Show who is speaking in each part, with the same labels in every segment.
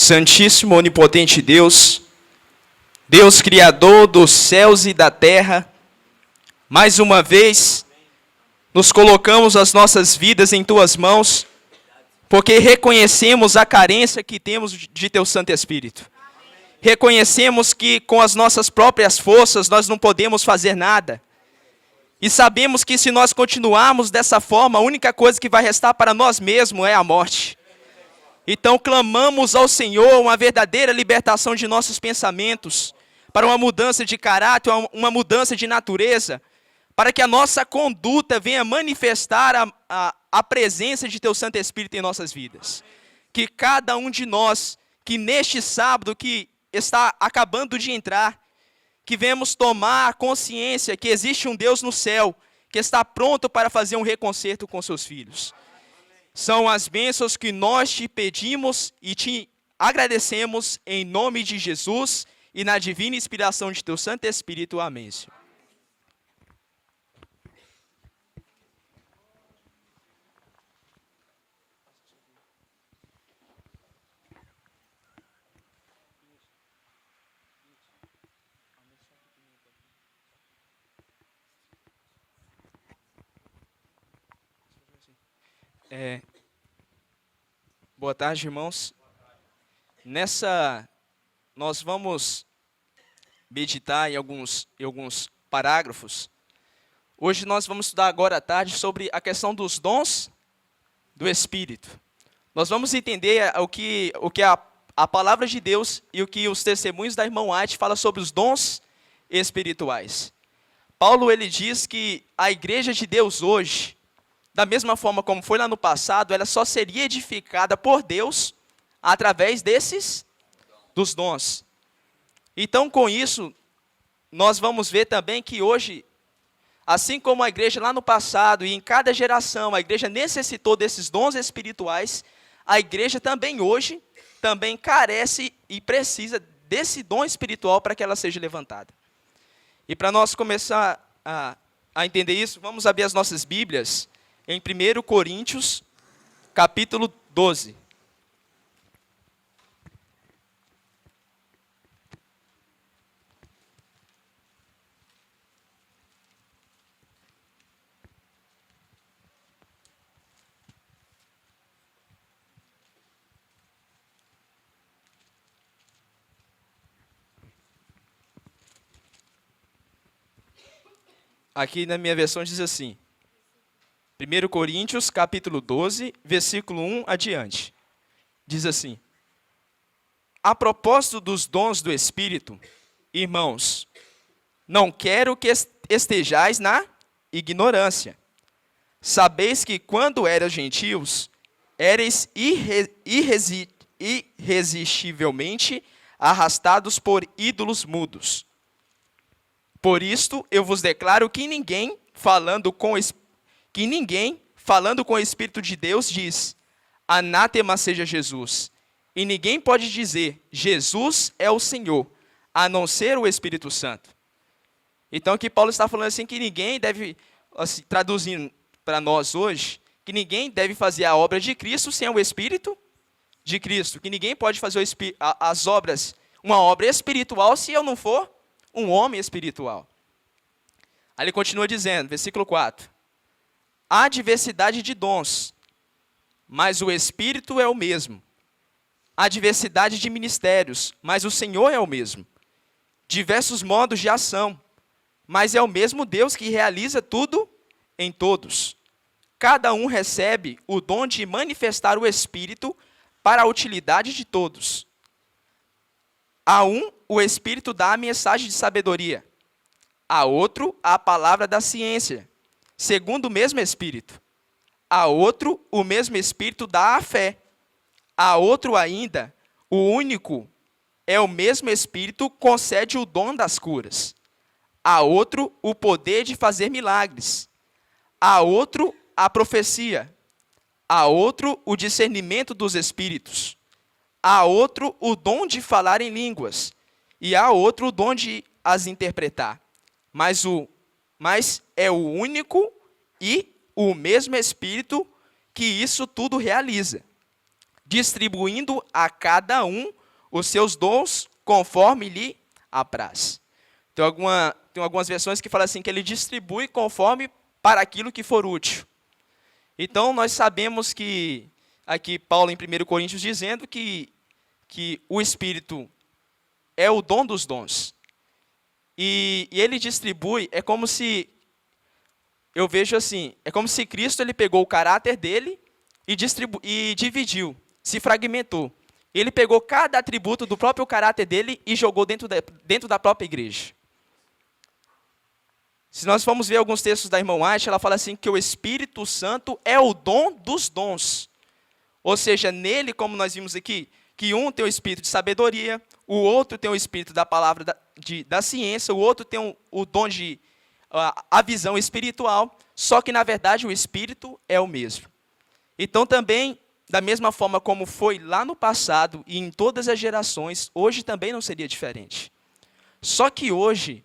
Speaker 1: Santíssimo, onipotente Deus, Deus Criador dos céus e da terra, mais uma vez nos colocamos as nossas vidas em Tuas mãos, porque reconhecemos a carência que temos de Teu Santo Espírito. Reconhecemos que com as nossas próprias forças nós não podemos fazer nada. E sabemos que se nós continuarmos dessa forma, a única coisa que vai restar para nós mesmos é a morte. Então clamamos ao Senhor uma verdadeira libertação de nossos pensamentos, para uma mudança de caráter, uma mudança de natureza, para que a nossa conduta venha manifestar a presença de Teu Santo Espírito em nossas vidas. Que cada um de nós, que neste sábado que está acabando de entrar, que venhamos tomar consciência que existe um Deus no céu, que está pronto para fazer um reconcerto com seus filhos. São as bênçãos que nós te pedimos e te agradecemos em nome de Jesus e na divina inspiração de Teu Santo Espírito. Amém, Senhor. Boa tarde, irmãos. Nós vamos meditar em alguns parágrafos. Hoje nós vamos estudar agora à tarde sobre a questão dos dons do Espírito. Nós vamos entender o que a palavra de Deus e o que os testemunhos da irmã White falam sobre os dons espirituais. Paulo ele diz que a igreja de Deus hoje, da mesma forma como foi lá no passado, ela só seria edificada por Deus através dos dons. Então, com isso, nós vamos ver também que hoje, assim como a igreja lá no passado e em cada geração, a igreja necessitou desses dons espirituais, a igreja também hoje, também carece e precisa desse dom espiritual para que ela seja levantada. E para nós começar a entender isso, vamos abrir as nossas Bíblias em 1 Coríntios, capítulo 12. Aqui na minha versão diz assim, 1 Coríntios, capítulo 12, versículo 1 adiante. Diz assim: a propósito dos dons do Espírito, irmãos, não quero que estejais na ignorância. Sabeis que quando eras gentios, erais irresistivelmente arrastados por ídolos mudos. Por isto eu vos declaro que ninguém, falando com o Espírito de Deus, diz, anátema seja Jesus. E ninguém pode dizer, Jesus é o Senhor, a não ser o Espírito Santo. Então aqui Paulo está falando assim que ninguém deve, assim, traduzindo para nós hoje, que ninguém deve fazer a obra de Cristo sem o Espírito de Cristo. Que ninguém pode fazer as obras, uma obra espiritual, se eu não for um homem espiritual. Aí ele continua dizendo, versículo 4. Há diversidade de dons, mas o Espírito é o mesmo. Há diversidade de ministérios, mas o Senhor é o mesmo. Diversos modos de ação, mas é o mesmo Deus que realiza tudo em todos. Cada um recebe o dom de manifestar o Espírito para a utilidade de todos. A um, o Espírito dá a mensagem de sabedoria. A outro, a palavra da ciência, segundo o mesmo Espírito. A outro, o mesmo Espírito dá a fé. A outro ainda, o único é o mesmo Espírito, concede o dom das curas. A outro, o poder de fazer milagres. A outro, a profecia. A outro, o discernimento dos espíritos. A outro, o dom de falar em línguas. E a outro, o dom de as interpretar. Mas é o único e o mesmo Espírito que isso tudo realiza. distribuindo a cada um os seus dons conforme lhe apraz. Tem algumas versões que falam assim, que ele distribui conforme para aquilo que for útil. Então, nós sabemos que, aqui Paulo em 1 Coríntios dizendo que o Espírito é o dom dos dons. E ele distribui, é como se, eu vejo assim, é como se Cristo ele pegou o caráter dele e dividiu, se fragmentou. Ele pegou cada atributo do próprio caráter dele e jogou dentro da própria igreja. Se nós formos ver alguns textos da irmã White, ela fala assim que o Espírito Santo é o dom dos dons. Ou seja, nele, como nós vimos aqui, que um tem o espírito de sabedoria, o outro tem o espírito da palavra da ciência, o outro tem o dom de a visão espiritual, só que na verdade o espírito é o mesmo. Então também, da mesma forma como foi lá no passado e em todas as gerações, hoje também não seria diferente. Só que hoje,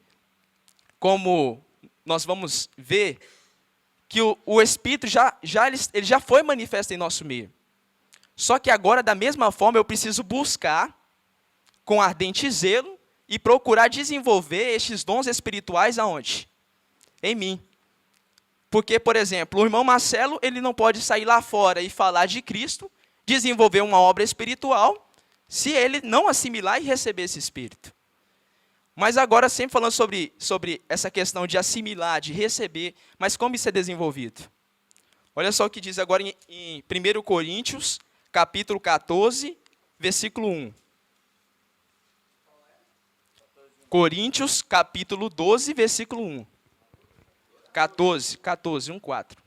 Speaker 1: como nós vamos ver, que o Espírito ele já foi manifesto em nosso meio. Só que agora, da mesma forma, eu preciso buscar com ardente zelo e procurar desenvolver estes dons espirituais aonde? Em mim. Porque, por exemplo, o irmão Marcelo, ele não pode sair lá fora e falar de Cristo, desenvolver uma obra espiritual, se ele não assimilar e receber esse Espírito. Mas agora, sempre falando sobre essa questão de assimilar, de receber, mas como isso é desenvolvido? Olha só o que diz agora em 1 Coríntios, capítulo 14, versículo 1. Coríntios, capítulo 12, versículo 1. 14, 1, 4.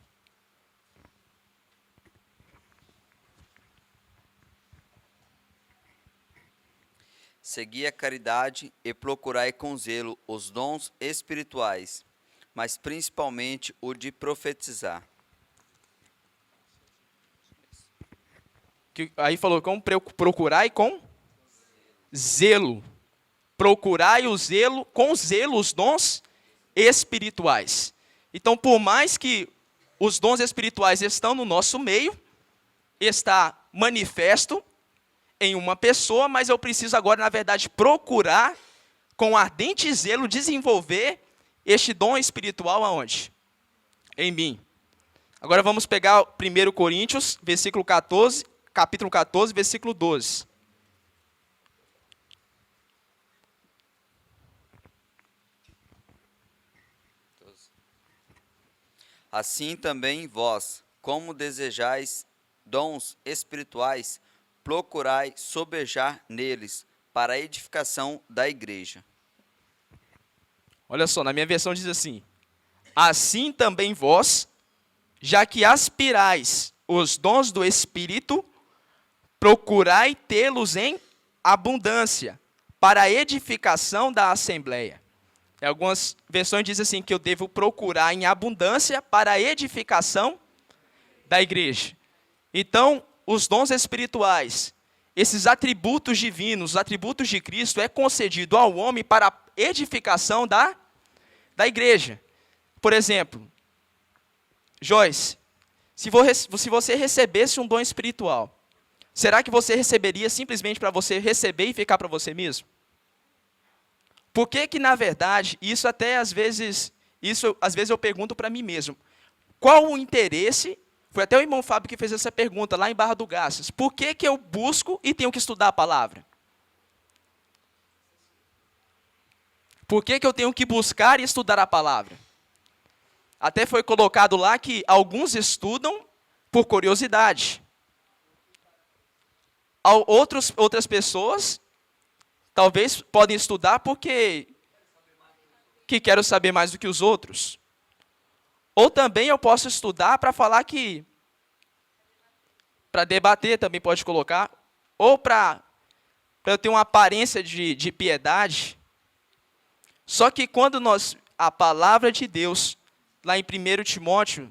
Speaker 2: Segui a caridade e procurai com zelo os dons espirituais, mas principalmente o de profetizar.
Speaker 1: Aí falou, como procurai com zelo. Procurai com zelo os dons espirituais. Então, por mais que os dons espirituais estão no nosso meio, está manifesto em uma pessoa, mas eu preciso agora, na verdade, procurar com ardente zelo desenvolver este dom espiritual aonde? Em mim. Agora vamos pegar 1 Coríntios, capítulo 14, versículo 12.
Speaker 2: Assim também vós, como desejais dons espirituais, procurai sobejar neles para a edificação da igreja.
Speaker 1: Olha só, na minha versão diz assim: assim também vós, já que aspirais os dons do Espírito, procurai tê-los em abundância, para a edificação da assembleia. Em algumas versões diz assim, que eu devo procurar em abundância para a edificação da igreja. Então, os dons espirituais, esses atributos divinos, os atributos de Cristo, é concedido ao homem para a edificação da igreja. Por exemplo, Joyce, se você recebesse um dom espiritual, será que você receberia simplesmente para você receber e ficar para você mesmo? Por que, na verdade, isso às vezes eu pergunto para mim mesmo, qual o interesse, foi até o irmão Fábio que fez essa pergunta lá em Barra do Garças, por que eu busco e tenho que estudar a palavra? Por que eu tenho que buscar e estudar a palavra? Até foi colocado lá que alguns estudam por curiosidade. Outras pessoas talvez podem estudar porque quero saber mais do que os outros. Ou também eu posso estudar para falar para debater também pode colocar, ou para eu ter uma aparência de piedade. Só que quando a palavra de Deus, lá em 1 Timóteo,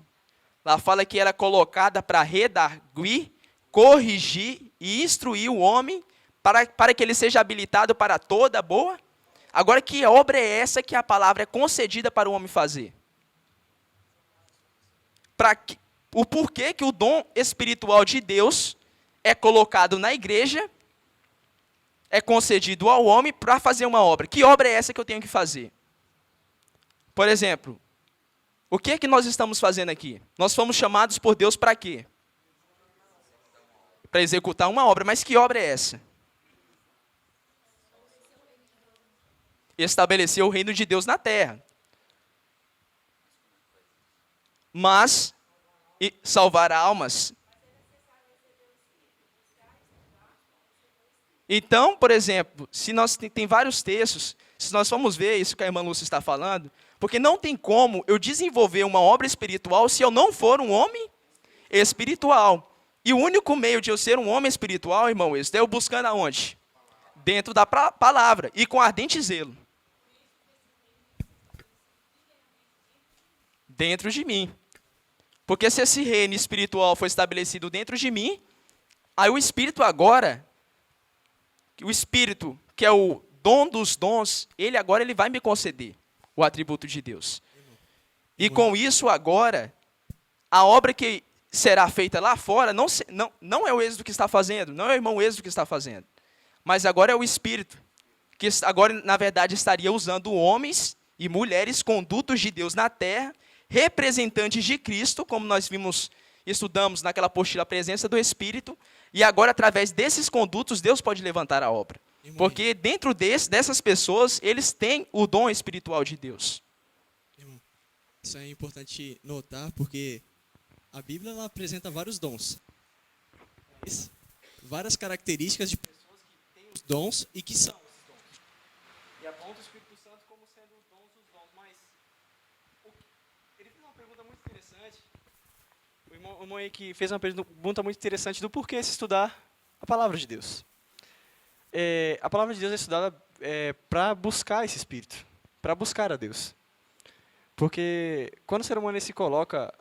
Speaker 1: lá fala que era colocada para redarguir, corrigir e instruir o homem para que ele seja habilitado para toda boa. Agora, que obra é essa que a palavra é concedida para o homem fazer? O porquê que o dom espiritual de Deus é colocado na igreja, é concedido ao homem para fazer uma obra. Que obra é essa que eu tenho que fazer? Por exemplo, o que é que nós estamos fazendo aqui? Nós fomos chamados por Deus para quê? Para executar uma obra. Mas que obra é essa? Estabelecer o reino de Deus na terra. Mas salvar almas. Então, por exemplo, se nós tem vários textos, se nós formos ver isso que a irmã Lúcia está falando, porque não tem como eu desenvolver uma obra espiritual se eu não for um homem espiritual. E o único meio de eu ser um homem espiritual, irmão, é eu buscando aonde? Dentro da palavra e com ardente zelo. Dentro de mim. Porque se esse reino espiritual foi estabelecido dentro de mim, aí o Espírito agora, o Espírito, que é o dom dos dons, ele vai me conceder o atributo de Deus. E com isso agora, a obra que será feita lá fora, não é o Êxodo que está fazendo, não é o irmão Êxodo que está fazendo, mas agora é o Espírito, que agora, na verdade, estaria usando homens e mulheres, condutos de Deus na terra, representantes de Cristo, como nós estudamos naquela apostila, a presença do Espírito, e agora, através desses condutos, Deus pode levantar a obra.
Speaker 3: Irmão,
Speaker 1: Porque dentro dessas pessoas, eles têm o dom espiritual de Deus.
Speaker 3: irmão, isso é importante notar, porque a Bíblia ela apresenta vários dons. Várias características de pessoas que têm os dons e que são os dons. E aponta o Espírito Santo como sendo os dons dos dons. Mas ele fez uma pergunta muito interessante. O irmão aí que fez uma pergunta muito interessante do porquê se estudar a palavra de Deus. A palavra de Deus é estudada para buscar esse Espírito, para buscar a Deus. Porque quando o ser humano se coloca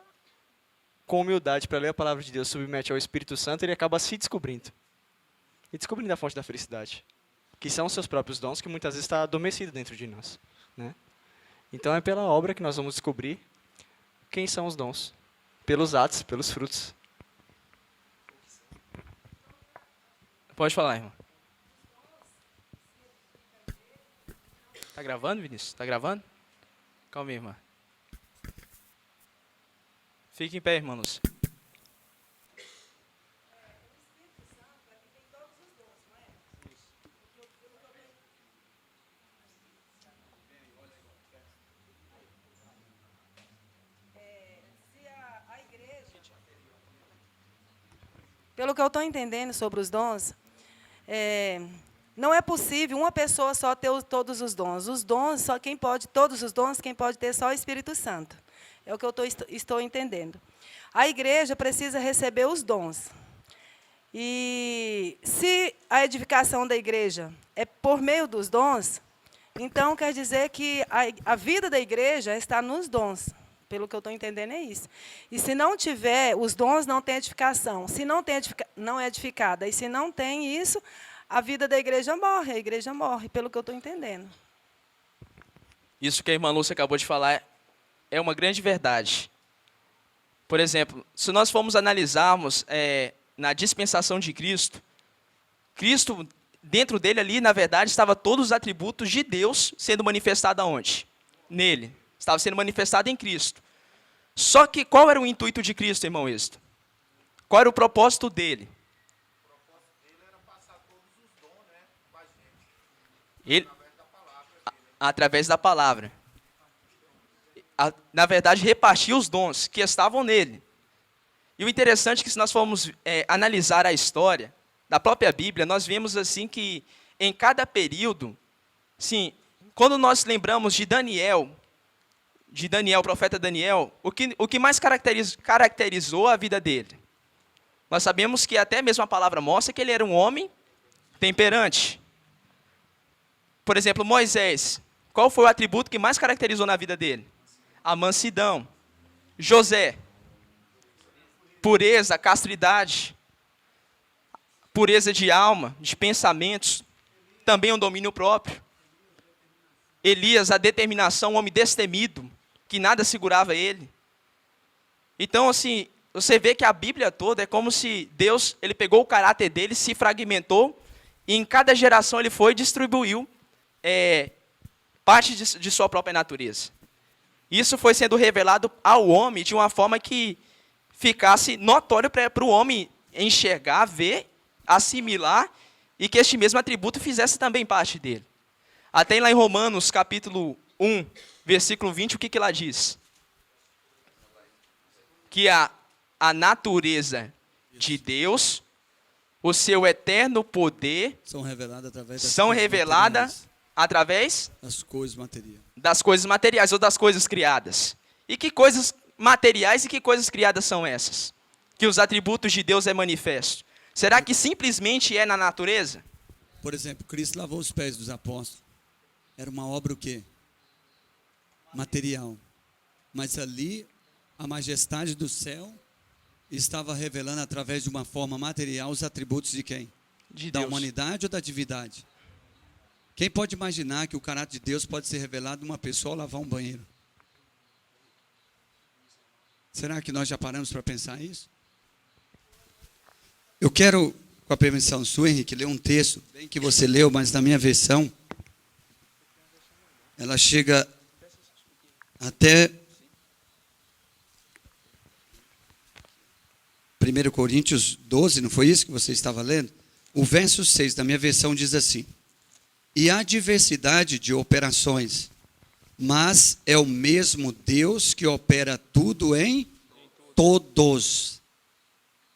Speaker 3: com humildade para ler a palavra de Deus, submete ao Espírito Santo, ele acaba se descobrindo. E descobrindo a fonte da felicidade, que são os seus próprios dons, que muitas vezes está adormecido dentro de nós, né? Então é pela obra que nós vamos descobrir quem são os dons. Pelos atos, pelos frutos.
Speaker 1: Pode falar, irmão. Tá gravando, Vinícius? Tá gravando? Calma aí, irmã. Fique em pé, irmãos.
Speaker 4: Pelo que eu estou entendendo sobre os dons, não é possível uma pessoa só ter todos os dons. Os dons, todos os dons, quem pode ter só o Espírito Santo. É o que eu estou entendendo. A igreja precisa receber os dons. E se a edificação da igreja é por meio dos dons, então quer dizer que a vida da igreja está nos dons. Pelo que eu estou entendendo é isso. E se não tiver, os dons não tem edificação. Se não é edificada, e se não tem isso, a vida da igreja morre, pelo que eu estou entendendo.
Speaker 1: Isso que a irmã Lúcia acabou de falar é uma grande verdade. Por exemplo, se nós formos analisarmos na dispensação de Cristo, dentro dele ali, na verdade, estava todos os atributos de Deus sendo manifestados aonde? Nele. Estava sendo manifestado em Cristo. Só que qual era o intuito de Cristo, irmão Êxodo? Qual era o propósito dele?
Speaker 5: O propósito dele era passar todos os dons, né, para a gente.
Speaker 1: Através da palavra. Na verdade, repartir os dons que estavam nele. E o interessante é que se nós formos analisar a história da própria Bíblia, nós vemos assim que em cada período, sim, quando nós lembramos de Daniel, o profeta Daniel, o que mais caracterizou a vida dele? Nós sabemos que até mesmo a palavra mostra que ele era um homem temperante. Por exemplo, Moisés, qual foi o atributo que mais caracterizou na vida dele? A mansidão. José, pureza, castidade, pureza de alma, de pensamentos, também um domínio próprio. Elias, a determinação, um homem destemido, que nada segurava ele. Então, assim, você vê que a Bíblia toda é como se Deus, ele pegou o caráter dele, se fragmentou, e em cada geração ele foi e distribuiu parte de sua própria natureza. Isso foi sendo revelado ao homem de uma forma que ficasse notório para o homem enxergar, ver, assimilar, e que este mesmo atributo fizesse também parte dele. Até lá em Romanos, capítulo 1, versículo 20, o que lá diz? Que a natureza de Deus, o seu eterno poder,
Speaker 6: São reveladas através
Speaker 1: através
Speaker 6: das coisas materiais.
Speaker 1: das coisas materiais ou das coisas criadas. E que coisas materiais e que coisas criadas são essas? Que os atributos de Deus é manifesto. Será que simplesmente é na natureza?
Speaker 6: Por exemplo, Cristo lavou os pés dos apóstolos. Era uma obra o quê? Material. Mas ali, a majestade do céu estava revelando através de uma forma material os atributos de quem?
Speaker 1: De
Speaker 6: Da
Speaker 1: Deus.
Speaker 6: humanidade ou da divindade? Quem pode imaginar que o caráter de Deus pode ser revelado numa pessoa ao lavar um banheiro? Será que nós já paramos para pensar isso? Eu quero, com a permissão sua, Henrique, ler um texto, bem que você leu, mas na minha versão, ela chega até 1 Coríntios 12, não foi isso que você estava lendo? O verso 6 da minha versão diz assim: e há diversidade de operações, mas é o mesmo Deus que opera tudo em todos.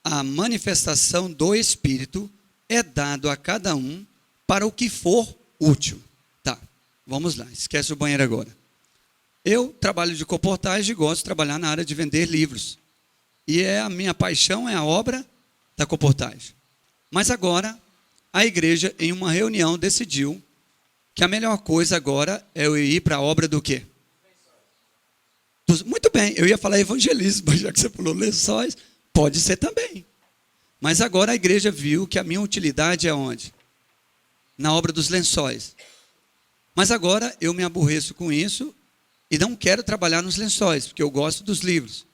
Speaker 6: A manifestação do Espírito é dado a cada um para o que for útil. Tá, vamos lá, esquece o banheiro agora. Eu trabalho de comportagem e gosto de trabalhar na área de vender livros. E a minha paixão é a obra da comportagem. Mas agora, a igreja, em uma reunião, decidiu que a melhor coisa agora é eu ir para a obra do quê? Muito bem, eu ia falar evangelismo, já que você falou lençóis, pode ser também. Mas agora a igreja viu que a minha utilidade é onde? Na obra dos lençóis. Mas agora eu me aborreço com isso e não quero trabalhar nos lençóis, porque eu gosto dos livros.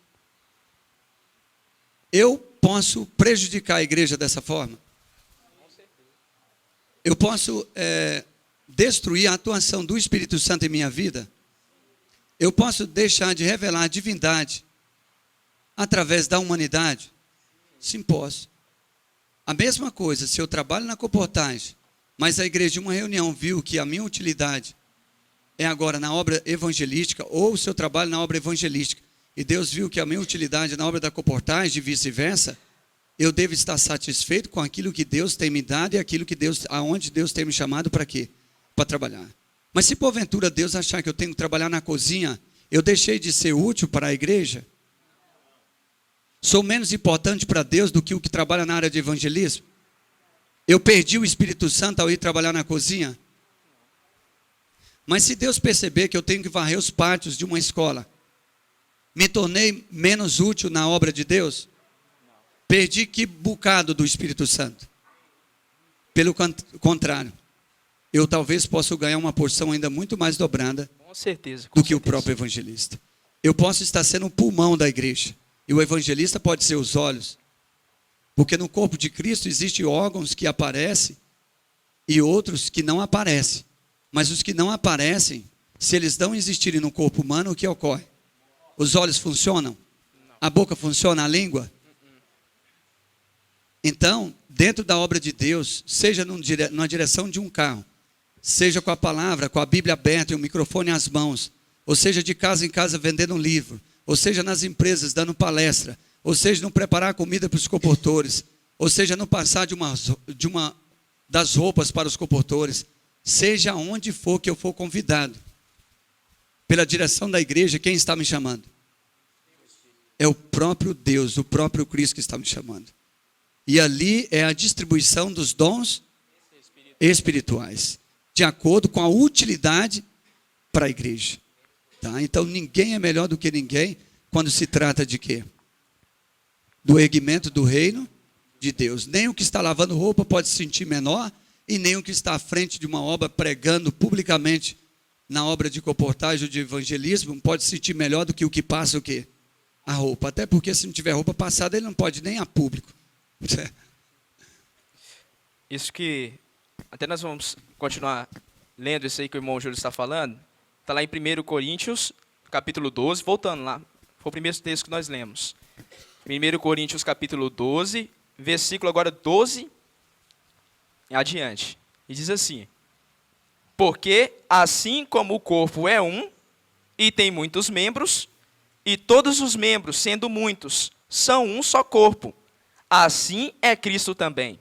Speaker 6: Eu posso prejudicar a igreja dessa forma? Eu posso destruir a atuação do Espírito Santo em minha vida? Eu posso deixar de revelar a divindade através da humanidade? Sim, posso. A mesma coisa, se eu trabalho na comportagem, mas a igreja em uma reunião viu que a minha utilidade é agora na obra evangelística, ou se eu trabalho na obra evangelística, e Deus viu que a minha utilidade é na obra da comportagem e vice-versa, eu devo estar satisfeito com aquilo que Deus tem me dado e aquilo que aonde Deus tem me chamado para quê? Para trabalhar. Mas se porventura Deus achar que eu tenho que trabalhar na cozinha, eu deixei de ser útil para a igreja? Sou menos importante para Deus do que o que trabalha na área de evangelismo? Eu perdi o Espírito Santo ao ir trabalhar na cozinha? Mas se Deus perceber que eu tenho que varrer os pátios de uma escola, me tornei menos útil na obra de Deus? Perdi que bocado do Espírito Santo? Pelo contrário, eu talvez possa ganhar uma porção ainda muito mais dobrada
Speaker 1: Com certeza.
Speaker 6: do que o próprio evangelista. Eu posso estar sendo um pulmão da igreja, e o evangelista pode ser os olhos, porque no corpo de Cristo existem órgãos que aparecem e outros que não aparecem. Mas os que não aparecem, se eles não existirem no corpo humano, o que ocorre? Os olhos funcionam? A boca funciona? A língua? Então, dentro da obra de Deus, seja na direção de um carro, seja com a palavra, com a Bíblia aberta e o microfone às mãos, ou seja de casa em casa vendendo um livro, ou seja nas empresas dando palestra, ou seja no preparar comida para os comportores, ou seja no passar de uma das roupas para os comportores, seja onde for que eu for convidado, pela direção da igreja, quem está me chamando? É o próprio Deus, o próprio Cristo que está me chamando. E ali é a distribuição dos dons espirituais, de acordo com a utilidade para a igreja. Tá? Então ninguém é melhor do que ninguém quando se trata de quê? Do erguimento do reino de Deus. Nem o que está lavando roupa pode se sentir menor, e nem o que está à frente de uma obra pregando publicamente na obra de comportagem ou de evangelismo pode se sentir melhor do que o que passa o quê? a roupa. Até porque se não tiver roupa passada, ele não pode nem a público.
Speaker 1: Isso que, até nós vamos continuar lendo isso aí que o irmão Júlio está falando, está lá em 1 Coríntios, capítulo 12, voltando lá, foi o primeiro texto que nós lemos. 1 Coríntios, capítulo 12, versículo agora 12 adiante. E diz assim: porque assim como o corpo é um, e tem muitos membros, e todos os membros, sendo muitos, são um só corpo, assim é Cristo também.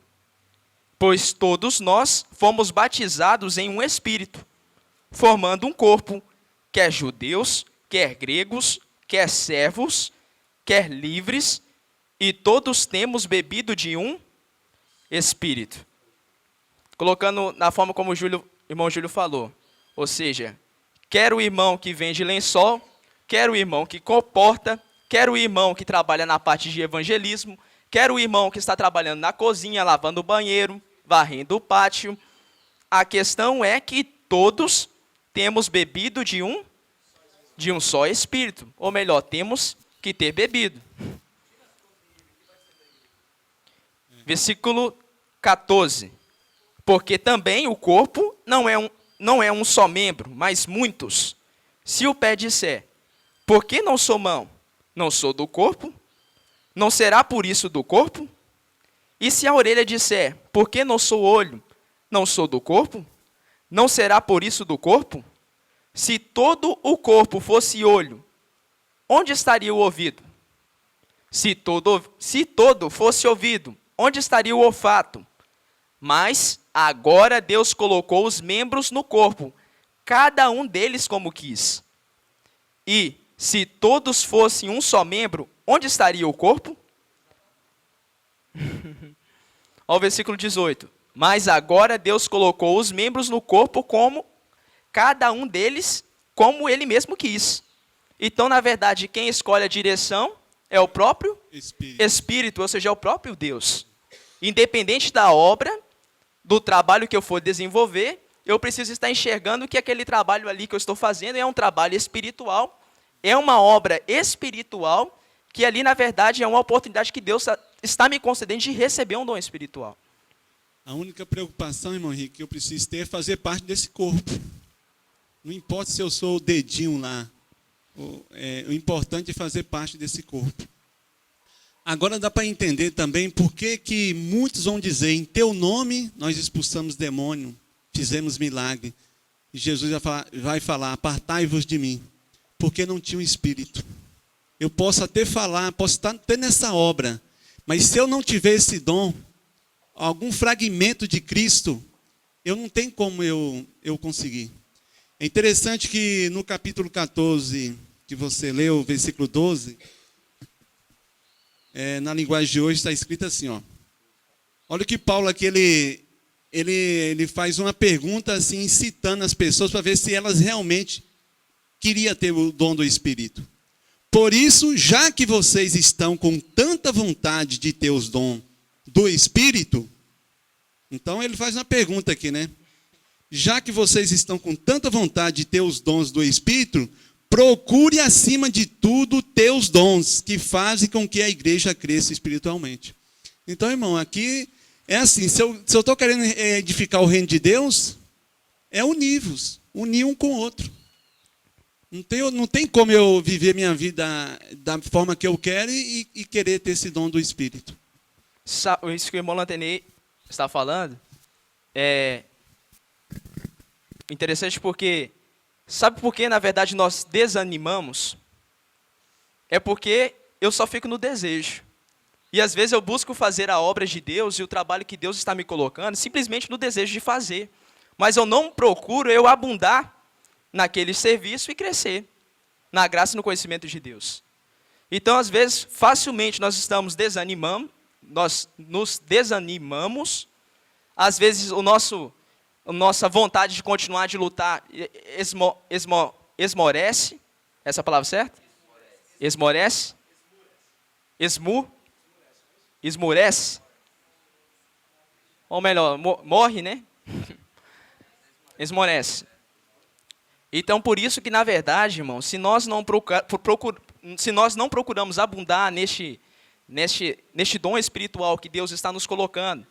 Speaker 1: Pois todos nós fomos batizados em um Espírito, formando um corpo, quer judeus, quer gregos, quer servos, quer livres, e todos temos bebido de um Espírito. Colocando na forma como o irmão Júlio falou, ou seja, quer o irmão que vende lençol, quer o irmão que comporta, quer o irmão que trabalha na parte de evangelismo, quer o irmão que está trabalhando na cozinha, lavando o banheiro, varrendo o pátio. A questão é que todos temos bebido de um só Espírito. Ou melhor, temos que ter bebido. Versículo 14. Porque também o corpo não é um só membro, mas muitos. Se o pé disser, por que não sou mão? Não sou do corpo? Não será por isso do corpo? E se a orelha disser, por que não sou olho? Não sou do corpo? Não será por isso do corpo? Se todo o corpo fosse olho, onde estaria o ouvido? Se todo fosse ouvido, onde estaria o olfato? Mas agora Deus colocou os membros no corpo, cada um deles como quis. E se todos fossem um só membro, onde estaria o corpo? Olha o versículo 18. Mas agora Deus colocou os membros no corpo como cada um deles, como ele mesmo quis. Então, na verdade, quem escolhe a direção é o próprio Espírito, ou seja, é o próprio Deus. Independente da obra, do trabalho que eu for desenvolver, eu preciso estar enxergando que aquele trabalho ali que eu estou fazendo é um trabalho espiritual, é uma obra espiritual, que ali, na verdade, é uma oportunidade que Deus está me concedendo de receber um dom espiritual.
Speaker 7: A única preocupação, irmão Henrique, que eu preciso ter é fazer parte desse corpo. Não importa se eu sou o dedinho lá. O importante é fazer parte desse corpo. Agora dá para entender também por que muitos vão dizer, em teu nome nós expulsamos demônio, fizemos milagre. E Jesus vai falar, apartai-vos de mim, porque não tinha um espírito. Eu posso até falar, posso estar até nessa obra, mas se eu não tiver esse dom, algum fragmento de Cristo, eu não tenho como eu conseguir. É interessante que no capítulo 14, que você leu, versículo 12, na linguagem de hoje está escrito assim, ó. Olha o que Paulo aqui, ele faz uma pergunta assim, incitando as pessoas para ver se elas realmente queriam ter o dom do Espírito. Por isso, já que vocês estão com tanta vontade de ter os dons do Espírito, então ele faz uma pergunta aqui, né? Já que vocês estão com tanta vontade de ter os dons do Espírito, procure acima de tudo ter os dons que fazem com que a igreja cresça espiritualmente. Então, irmão, aqui é assim, se eu estou querendo edificar o reino de Deus, é unir-vos, unir um com o outro. Não tem como eu viver minha vida da forma que eu quero e querer ter esse dom do Espírito.
Speaker 1: Isso que o irmão Lantenay está falando é interessante porque, sabe por que, na verdade, nós desanimamos? É porque eu só fico no desejo. E às vezes eu busco fazer a obra de Deus e o trabalho que Deus está me colocando, simplesmente no desejo de fazer. Mas eu não procuro eu abundar naquele serviço e crescer na graça e no conhecimento de Deus. Então, às vezes, facilmente nós estamos desanimando, nós nos desanimamos, às vezes a nossa vontade de continuar, de lutar, esmorece, essa é a palavra certa? Esmorece? Esmurece? Ou melhor, morre, né? Esmorece. Então, por isso que, na verdade, irmão, se nós se nós não procuramos abundar neste dom espiritual que Deus está nos colocando,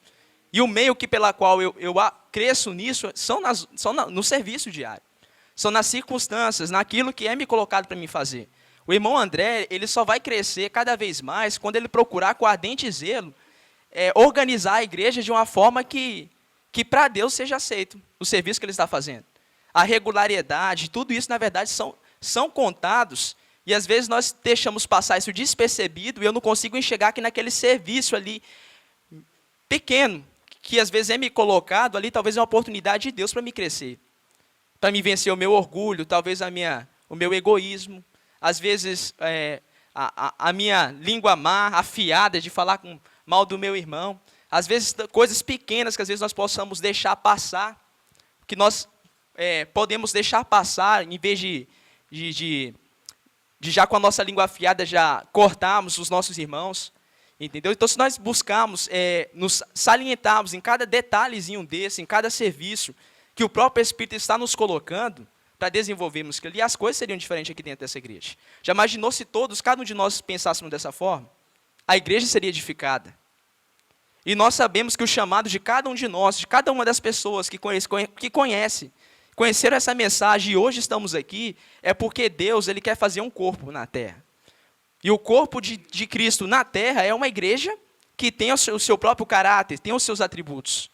Speaker 1: e o meio pela qual eu cresço nisso no serviço diário, são nas circunstâncias, naquilo que é me colocado para mim fazer. O irmão André, ele só vai crescer cada vez mais quando ele procurar com ardente zelo organizar a igreja de uma forma que para Deus seja aceito o serviço que ele está fazendo. A regularidade, tudo isso, na verdade, são contados, e às vezes nós deixamos passar isso despercebido, e eu não consigo enxergar que naquele serviço ali, pequeno, que às vezes é me colocado ali, talvez é uma oportunidade de Deus para me crescer, para me vencer o meu orgulho, talvez o meu egoísmo, às vezes a minha língua má, afiada de falar mal do meu irmão, às vezes coisas pequenas que às vezes nós possamos deixar passar, que nós podemos deixar passar, em vez de já com a nossa língua afiada já cortarmos os nossos irmãos, entendeu? Então, se nós buscarmos, nos salientarmos em cada detalhezinho desse, em cada serviço, que o próprio Espírito está nos colocando, para desenvolvermos aquilo, e as coisas seriam diferentes aqui dentro dessa igreja. Já imaginou se cada um de nós pensássemos dessa forma? A igreja seria edificada. E nós sabemos que o chamado de cada um de nós, de cada uma das pessoas que conheceram essa mensagem e hoje estamos aqui, é porque Deus ele quer fazer um corpo na terra. E o corpo de Cristo na terra é uma igreja que tem o seu próprio caráter, tem os seus atributos.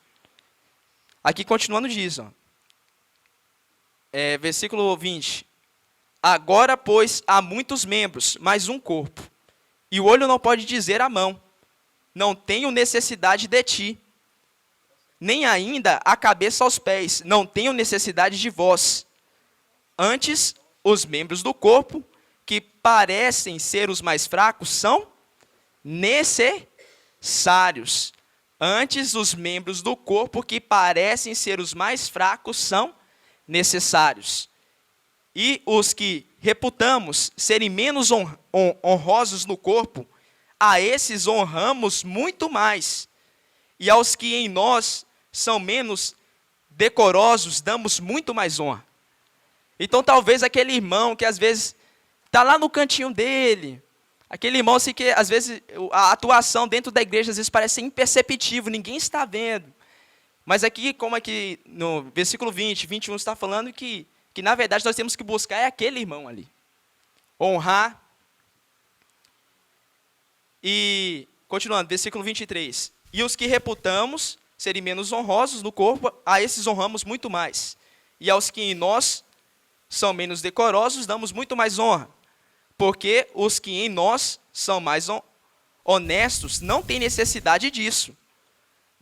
Speaker 1: Aqui continuando diz, versículo 20. Agora, pois, há muitos membros, mas um corpo. E o olho não pode dizer à mão, não tenho necessidade de ti. Nem ainda a cabeça aos pés, não tenho necessidade de vós. Antes, os membros do corpo, que parecem ser os mais fracos, são necessários. Antes, os membros do corpo, que parecem ser os mais fracos, são necessários. E os que reputamos serem menos honrosos no corpo, a esses honramos muito mais. E aos que em nós são menos decorosos, damos muito mais honra. Então, talvez aquele irmão que às vezes está lá no cantinho dele, aquele irmão assim, que às vezes a atuação dentro da igreja às vezes parece imperceptível, ninguém está vendo. Mas aqui, como aqui no versículo 20, 21 está falando que na verdade nós temos que buscar aquele irmão ali. Honrar. E, continuando, versículo 23. E os que reputamos serem menos honrosos no corpo, a esses honramos muito mais. E aos que em nós são menos decorosos, damos muito mais honra. Porque os que em nós são mais honestos não têm necessidade disso.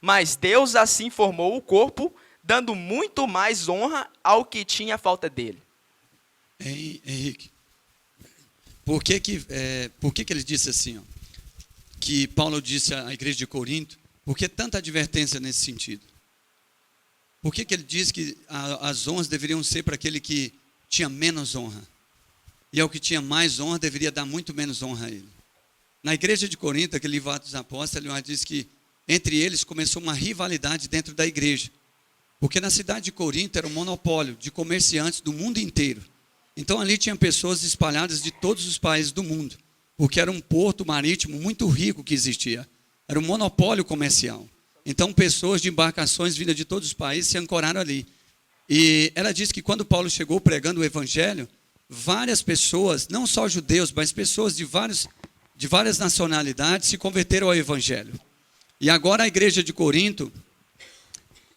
Speaker 1: Mas Deus assim formou o corpo, dando muito mais honra ao que tinha falta dele.
Speaker 6: Henrique, por que ele disse assim, que Paulo disse à igreja de Corinto, por que tanta advertência nesse sentido? Por que ele diz que as honras deveriam ser para aquele que tinha menos honra? E ao que tinha mais honra, deveria dar muito menos honra a ele. Na igreja de Corinto, aquele livro Atos dos Apóstolos, ele diz que entre eles começou uma rivalidade dentro da igreja. Porque na cidade de Corinto era um monopólio de comerciantes do mundo inteiro. Então ali tinha pessoas espalhadas de todos os países do mundo. Porque era um porto marítimo muito rico que existia. Era um monopólio comercial. Então pessoas de embarcações vindas de todos os países se ancoraram ali. E ela diz que quando Paulo chegou pregando o evangelho, várias pessoas, não só judeus, mas pessoas de várias nacionalidades se converteram ao evangelho. E agora a igreja de Corinto,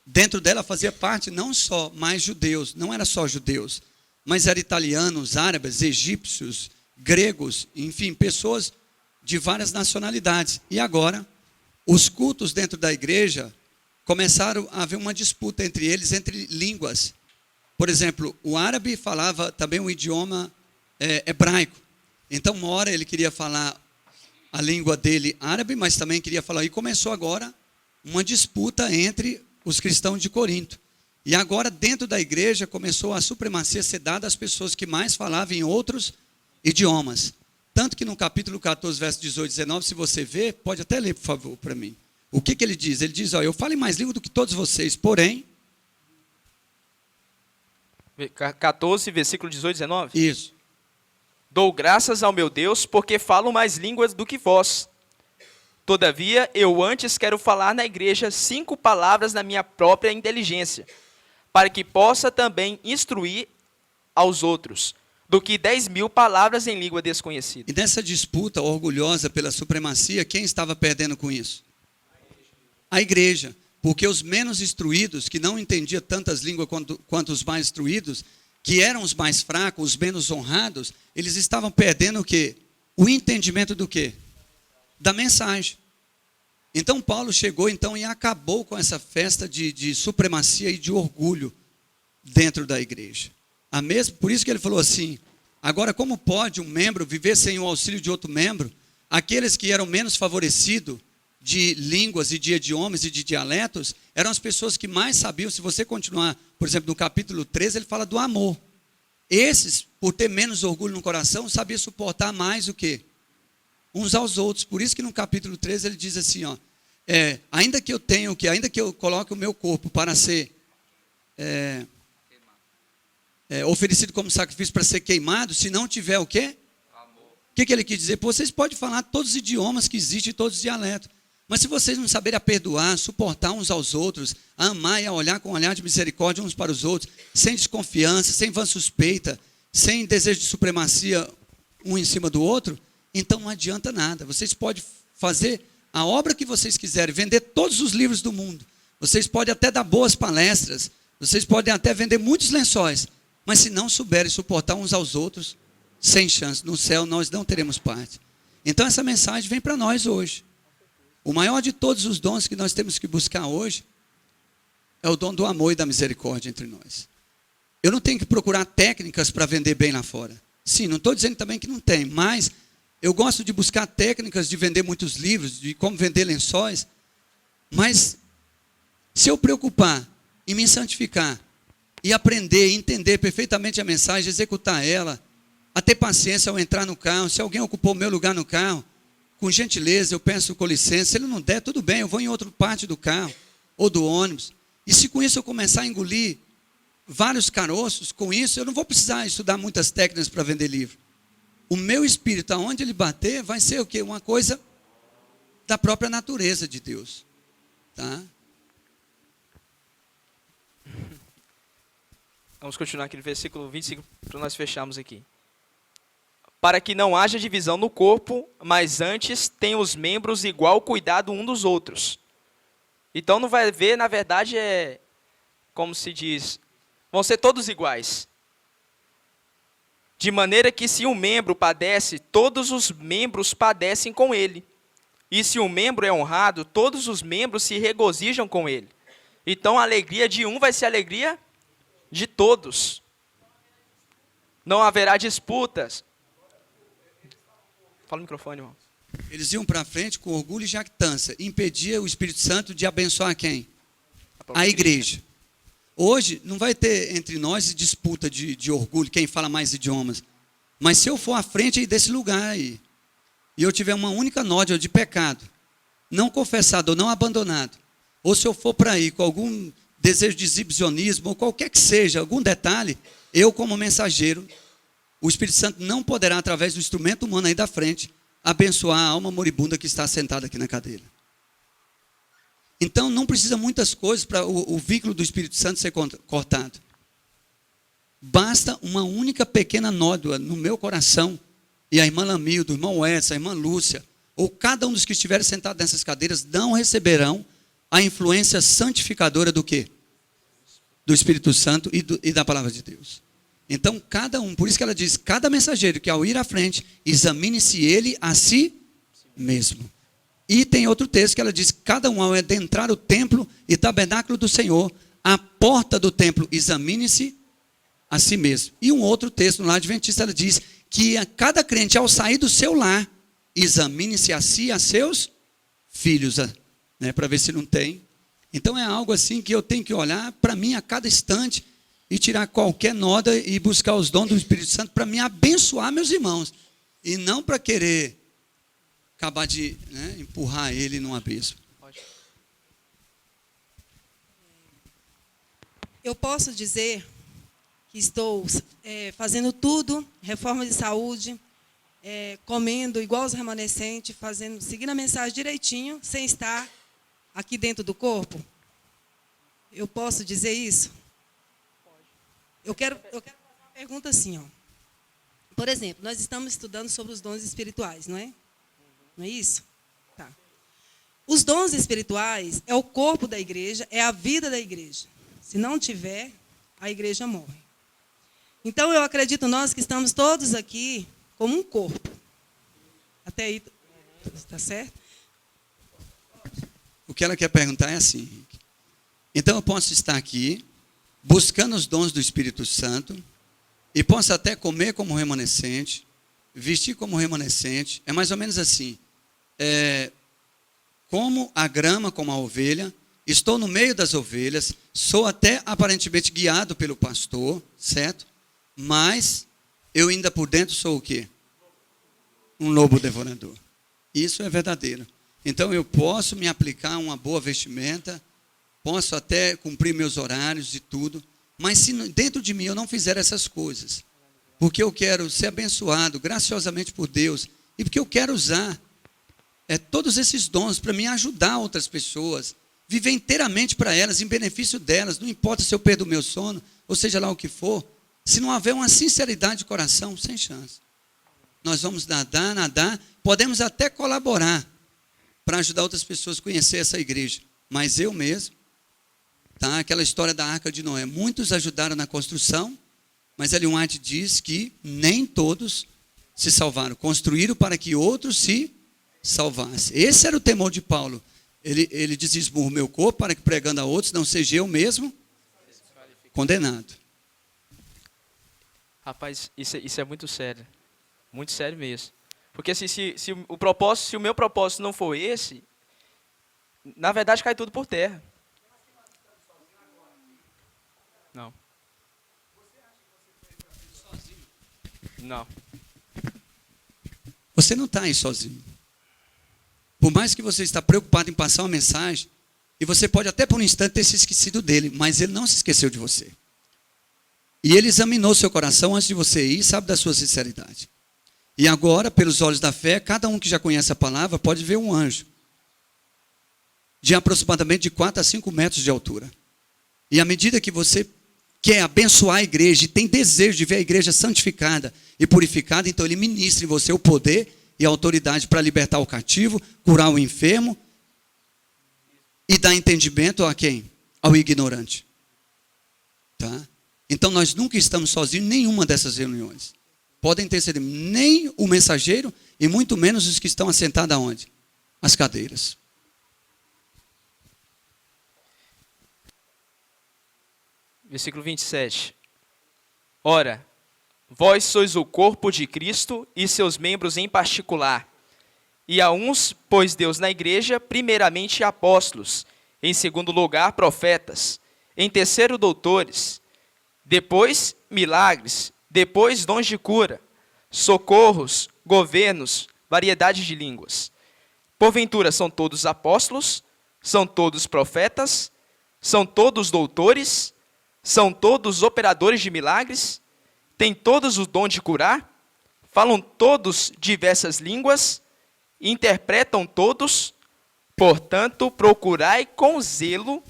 Speaker 6: dentro dela fazia parte não só mais judeus, não era só judeus, mas eram italianos, árabes, egípcios, gregos, enfim, pessoas de várias nacionalidades. E agora, os cultos dentro da igreja começaram a haver uma disputa entre eles, entre línguas. Por exemplo, o árabe falava também um idioma hebraico. Então, uma hora ele queria falar a língua dele árabe, mas também queria falar. E começou agora uma disputa entre os cristãos de Corinto. E agora, dentro da igreja, começou a supremacia ser dada às pessoas que mais falavam em outros idiomas. Tanto que no capítulo 14, verso 18 e 19, se você ver, pode até ler, por favor, para mim. O que ele diz? Ele diz, eu falo em mais língua do que todos vocês, porém...
Speaker 1: 14, versículo 18 e 19?
Speaker 6: Isso.
Speaker 1: Dou graças ao meu Deus, porque falo mais línguas do que vós. Todavia, eu antes quero falar na igreja 5 palavras na minha própria inteligência, para que possa também instruir aos outros, do que 10.000 palavras em língua desconhecida.
Speaker 6: E nessa disputa orgulhosa pela supremacia, quem estava perdendo com isso? A igreja. Porque os menos instruídos, que não entendiam tantas línguas quanto os mais instruídos, que eram os mais fracos, os menos honrados, eles estavam perdendo o quê? O entendimento do quê? Da mensagem. Então Paulo chegou então e acabou com essa festa de supremacia e de orgulho dentro da igreja. Por isso que ele falou assim, agora como pode um membro viver sem o auxílio de outro membro? Aqueles que eram menos favorecidos de línguas e de idiomas e de dialetos, eram as pessoas que mais sabiam. Se você continuar, por exemplo, no capítulo 13, ele fala do amor. Esses, por ter menos orgulho no coração, sabiam suportar mais o quê? Uns aos outros. Por isso que no capítulo 13 ele diz assim, ó, ainda que eu coloque o meu corpo para ser oferecido como sacrifício para ser queimado, se não tiver o quê? O que ele quis dizer? Pô, vocês podem falar todos os idiomas que existem, todos os dialetos. Mas se vocês não saberem a perdoar, suportar uns aos outros, a amar e a olhar com um olhar de misericórdia uns para os outros, sem desconfiança, sem vã suspeita, sem desejo de supremacia um em cima do outro, então não adianta nada. Vocês podem fazer a obra que vocês quiserem, vender todos os livros do mundo. Vocês podem até dar boas palestras, vocês podem até vender muitos lençóis, mas se não souberem suportar uns aos outros, sem chance. No céu nós não teremos parte. Então essa mensagem vem para nós hoje. O maior de todos os dons que nós temos que buscar hoje é o dom do amor e da misericórdia entre nós. Eu não tenho que procurar técnicas para vender bem lá fora. Sim, não estou dizendo também que não tem, mas eu gosto de buscar técnicas de vender muitos livros, de como vender lençóis, mas se eu preocupar em me santificar e aprender, entender perfeitamente a mensagem, executar ela, a ter paciência ao entrar no carro, se alguém ocupou o meu lugar no carro, com gentileza eu peço com licença, se ele não der, tudo bem, eu vou em outra parte do carro, ou do ônibus, e se com isso eu começar a engolir vários caroços, com isso eu não vou precisar estudar muitas técnicas para vender livro. O meu espírito, aonde ele bater, vai ser o quê? Uma coisa da própria natureza de Deus. Tá?
Speaker 1: Vamos continuar aqui no versículo 25, para nós fecharmos aqui. Para que não haja divisão no corpo, mas antes tenham os membros igual cuidado um dos outros. Então não vai haver, na verdade, como se diz, vão ser todos iguais. De maneira que se um membro padece, todos os membros padecem com ele. E se um membro é honrado, todos os membros se regozijam com ele. Então a alegria de um vai ser a alegria de todos. Não haverá disputas. Fala no microfone, irmão.
Speaker 6: Eles iam para frente com orgulho e jactância. Impedia o Espírito Santo de abençoar quem? A igreja. Hoje não vai ter entre nós disputa de orgulho, quem fala mais idiomas. Mas se eu for à frente desse lugar aí, e eu tiver uma única nódoa de pecado, não confessado ou não abandonado, ou se eu for para aí com algum desejo de exibicionismo, ou qualquer que seja, algum detalhe, eu como mensageiro, o Espírito Santo não poderá, através do instrumento humano aí da frente, abençoar a alma moribunda que está sentada aqui na cadeira. Então não precisa muitas coisas para o vínculo do Espírito Santo ser cortado. Basta uma única pequena nódoa no meu coração, e a irmã Lamildo, o irmão Edson, a irmã Lúcia, ou cada um dos que estiverem sentados nessas cadeiras, não receberão a influência santificadora do quê? Do Espírito Santo e da palavra de Deus. Então cada um, por isso que ela diz, cada mensageiro que ao ir à frente, examine-se ele a si mesmo. E tem outro texto que ela diz, cada um ao adentrar o templo e tabernáculo do Senhor, a porta do templo, examine-se a si mesmo. E um outro texto no lar adventista, ela diz que a cada crente ao sair do seu lar, examine-se a si e a seus filhos, né, para ver se não tem. Então é algo assim que eu tenho que olhar para mim a cada instante e tirar qualquer noda e buscar os dons do Espírito Santo para me abençoar meus irmãos. E não para querer acabar de empurrar ele num abismo.
Speaker 4: Eu posso dizer que estou fazendo tudo, reforma de saúde, comendo igual os remanescentes, seguindo a mensagem direitinho, sem estar aqui dentro do corpo? Eu posso dizer isso? Eu quero fazer uma pergunta assim, ó. Por exemplo, nós estamos estudando sobre os dons espirituais, não é? Não é isso? Tá. Os dons espirituais é o corpo da igreja, é a vida da igreja. Se não tiver, a igreja morre. Então, eu acredito nós que estamos todos aqui como um corpo. Até aí, está certo?
Speaker 6: O que ela quer perguntar é assim, Henrique. Então eu posso estar aqui, buscando os dons do Espírito Santo, e posso até comer como remanescente, vestir como remanescente. É mais ou menos assim. Como a grama, como a ovelha, estou no meio das ovelhas, sou até aparentemente guiado pelo pastor, certo? Mas eu ainda por dentro sou o quê? Um lobo devorador. Isso é verdadeiro. Então eu posso me aplicar uma boa vestimenta, posso até cumprir meus horários e tudo, mas se dentro de mim eu não fizer essas coisas, porque eu quero ser abençoado graciosamente por Deus, e porque eu quero usar todos esses dons para me ajudar outras pessoas, viver inteiramente para elas, em benefício delas, não importa se eu perdo o meu sono, ou seja lá o que for, se não houver uma sinceridade de coração, sem chance. Nós vamos nadar, podemos até colaborar para ajudar outras pessoas a conhecer essa igreja, mas eu mesmo, tá? Aquela história da Arca de Noé, muitos ajudaram na construção, mas Ellen White diz que nem todos se salvaram, construíram para que outros se salvassem. Esse era o temor de Paulo. Ele diz: esmurro meu corpo para que pregando a outros não seja eu mesmo condenado.
Speaker 1: Rapaz, isso é muito sério mesmo. Porque se o meu propósito não for esse, na verdade cai tudo por terra. Não. Não.
Speaker 6: Você não está aí sozinho. Por mais que você está preocupado em passar uma mensagem, e você pode até por um instante ter se esquecido dele, mas ele não se esqueceu de você. E ele examinou seu coração antes de você ir, sabe da sua sinceridade. E agora, pelos olhos da fé, cada um que já conhece a palavra pode ver um anjo de aproximadamente de 4 a 5 metros de altura. E à medida que você quer abençoar a igreja e tem desejo de ver a igreja santificada e purificada, então ele ministra em você o poder e a autoridade para libertar o cativo, curar o enfermo e dar entendimento a quem? Ao ignorante. Tá? Então nós nunca estamos sozinhos em nenhuma dessas reuniões. Podem ter sido nem o mensageiro e muito menos os que estão assentados aonde? As cadeiras.
Speaker 1: Versículo 27. Ora, vós sois o corpo de Cristo e seus membros em particular. E a uns pôs Deus na igreja, primeiramente apóstolos, em segundo lugar profetas, em terceiro doutores, depois milagres, depois dons de cura, socorros, governos, variedade de línguas. Porventura são todos apóstolos, são todos profetas, são todos doutores, são todos operadores de milagres, têm todos o dom de curar, falam todos diversas línguas, interpretam todos. Portanto, procurai com zelo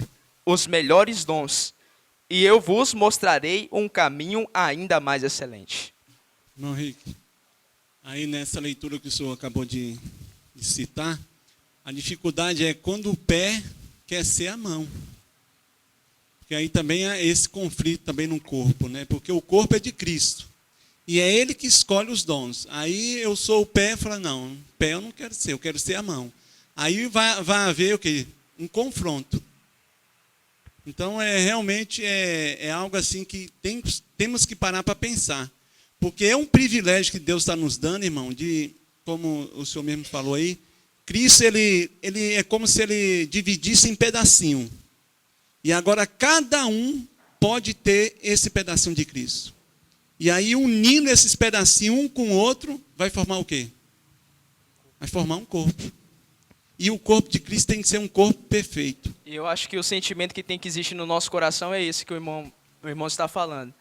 Speaker 1: os melhores dons, e eu vos mostrarei um caminho ainda mais excelente.
Speaker 7: Irmão Rick, aí nessa leitura que o senhor acabou de citar, a dificuldade é quando o pé quer ser a mão. Porque aí também há esse conflito também no corpo, né? Porque o corpo é de Cristo. E é Ele que escolhe os dons. Aí eu sou o pé e falo, não, pé eu não quero ser, eu quero ser a mão. Aí vai haver o quê? Um confronto. Então, realmente é algo assim que temos que parar para pensar. Porque é um privilégio que Deus está nos dando, irmão, de, como o senhor mesmo falou aí, Cristo, ele é como se ele dividisse em pedacinho. E agora cada um pode ter esse pedacinho de Cristo. E aí, unindo esses pedacinhos um com o outro, vai formar o quê? Vai formar um corpo. E o corpo de Cristo tem que ser um corpo perfeito.
Speaker 1: E eu acho que o sentimento que tem que existir no nosso coração é esse que o irmão está falando.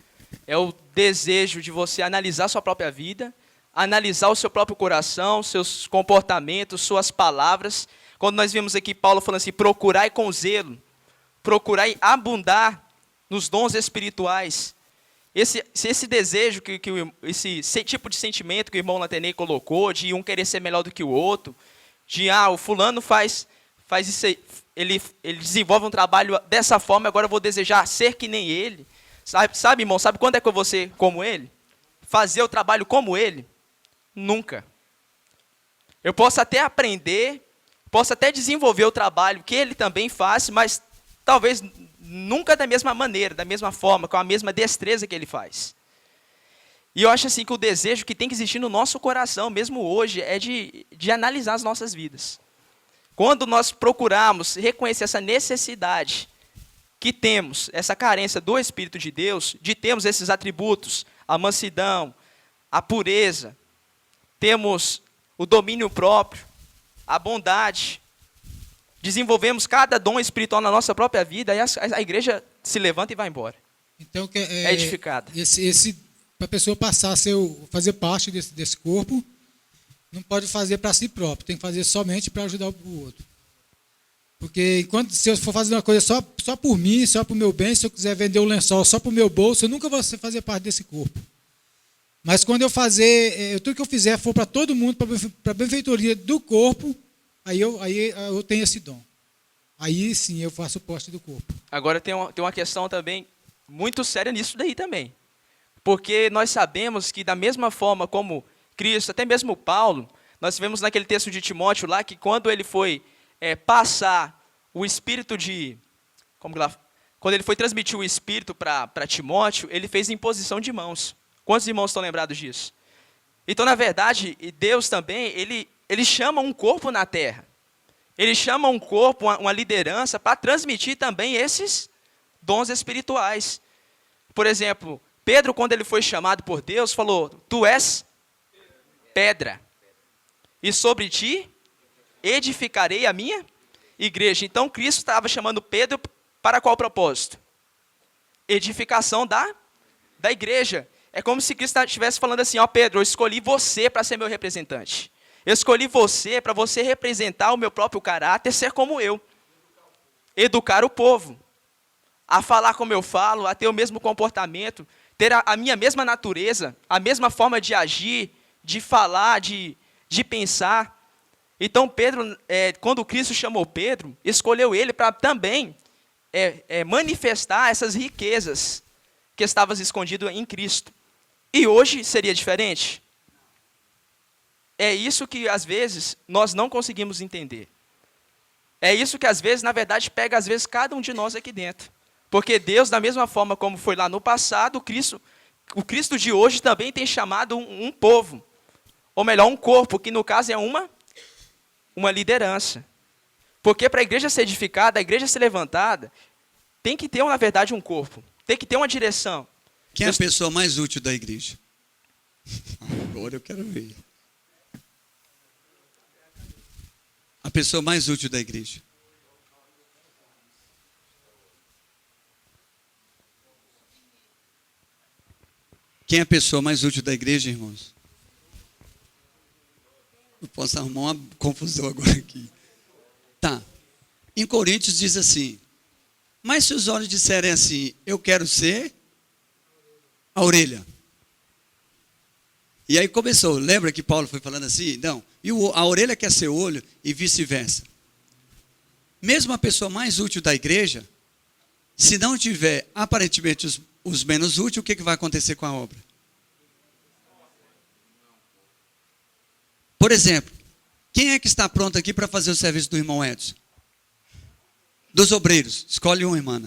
Speaker 1: É o desejo de você analisar sua própria vida, analisar o seu próprio coração, seus comportamentos, suas palavras. Quando nós vimos aqui Paulo falando assim, procurai com zelo, procurai abundar nos dons espirituais. Esse desejo, esse tipo de sentimento que o irmão Latenei colocou, de um querer ser melhor do que o outro, de, o fulano faz isso aí, ele desenvolve um trabalho dessa forma, agora eu vou desejar ser que nem ele. Sabe, irmão, sabe quando é que eu vou ser como ele? Fazer o trabalho como ele? Nunca. Eu posso até aprender, posso até desenvolver o trabalho que ele também faz, mas talvez nunca da mesma maneira, da mesma forma, com a mesma destreza que ele faz. E eu acho assim que o desejo que tem que existir no nosso coração, mesmo hoje, é de analisar as nossas vidas. Quando nós procurarmos reconhecer essa necessidade que temos, essa carência do Espírito de Deus, de termos esses atributos, a mansidão, a pureza, temos o domínio próprio, a bondade, desenvolvemos cada dom espiritual na nossa própria vida, aí a igreja se levanta e vai embora.
Speaker 8: Então,
Speaker 1: é edificada.
Speaker 8: Para a pessoa passar a fazer parte desse corpo, não pode fazer para si próprio, tem que fazer somente para ajudar o outro. Porque se eu for fazer uma coisa só por mim, só para o meu bem, se eu quiser vender um lençol só para o meu bolso, eu nunca vou fazer parte desse corpo. Mas quando eu tudo que eu fizer for para todo mundo, para a benfeitoria do corpo, aí eu tenho esse dom. Aí sim eu faço parte do corpo.
Speaker 1: Agora tem uma questão também muito séria nisso daí também. Porque nós sabemos que da mesma forma como Cristo, até mesmo Paulo, nós vemos naquele texto de Timóteo lá, que quando ele foi passar o Espírito quando ele foi transmitir o Espírito para Timóteo, ele fez imposição de mãos. Quantos irmãos estão lembrados disso? Então, na verdade, Deus também, ele chama um corpo na terra. Ele chama um corpo, uma liderança, para transmitir também esses dons espirituais. Por exemplo, Pedro, quando ele foi chamado por Deus, falou, tu és pedra, e sobre ti edificarei a minha igreja. Então, Cristo estava chamando Pedro para qual propósito? Edificação da igreja. É como se Cristo estivesse falando assim, Pedro, eu escolhi você para ser meu representante. Eu escolhi você para você representar o meu próprio caráter, ser como eu. Educar o povo. A falar como eu falo, a ter o mesmo comportamento, ter a minha mesma natureza, a mesma forma de agir, de falar, de pensar. Então, Pedro, quando Cristo chamou Pedro, escolheu ele para também manifestar essas riquezas que estavam escondidas em Cristo. E hoje seria diferente? É isso que, às vezes, nós não conseguimos entender. É isso que, às vezes, na verdade, pega, às vezes, cada um de nós aqui dentro. Porque Deus, da mesma forma como foi lá no passado, o Cristo de hoje também tem chamado um povo. Ou melhor, um corpo, que no caso é uma liderança. Porque para a igreja ser edificada, a igreja ser levantada, tem que ter, na verdade, um corpo. Tem que ter uma direção.
Speaker 6: Quem é a pessoa mais útil da igreja? Agora eu quero ver. A pessoa mais útil da igreja. Quem é a pessoa mais útil da igreja, irmãos? Eu posso arrumar uma confusão agora aqui. Tá. Em Coríntios diz assim, mas se os olhos disserem assim, eu quero ser a orelha. E aí começou, lembra que Paulo foi falando assim? Não, e a orelha quer ser olho e vice-versa. Mesmo a pessoa mais útil da igreja, se não tiver aparentemente os menos úteis, o que vai acontecer com a obra? Por exemplo, quem é que está pronto aqui para fazer o serviço do irmão Edson? Dos obreiros, escolhe um, irmã.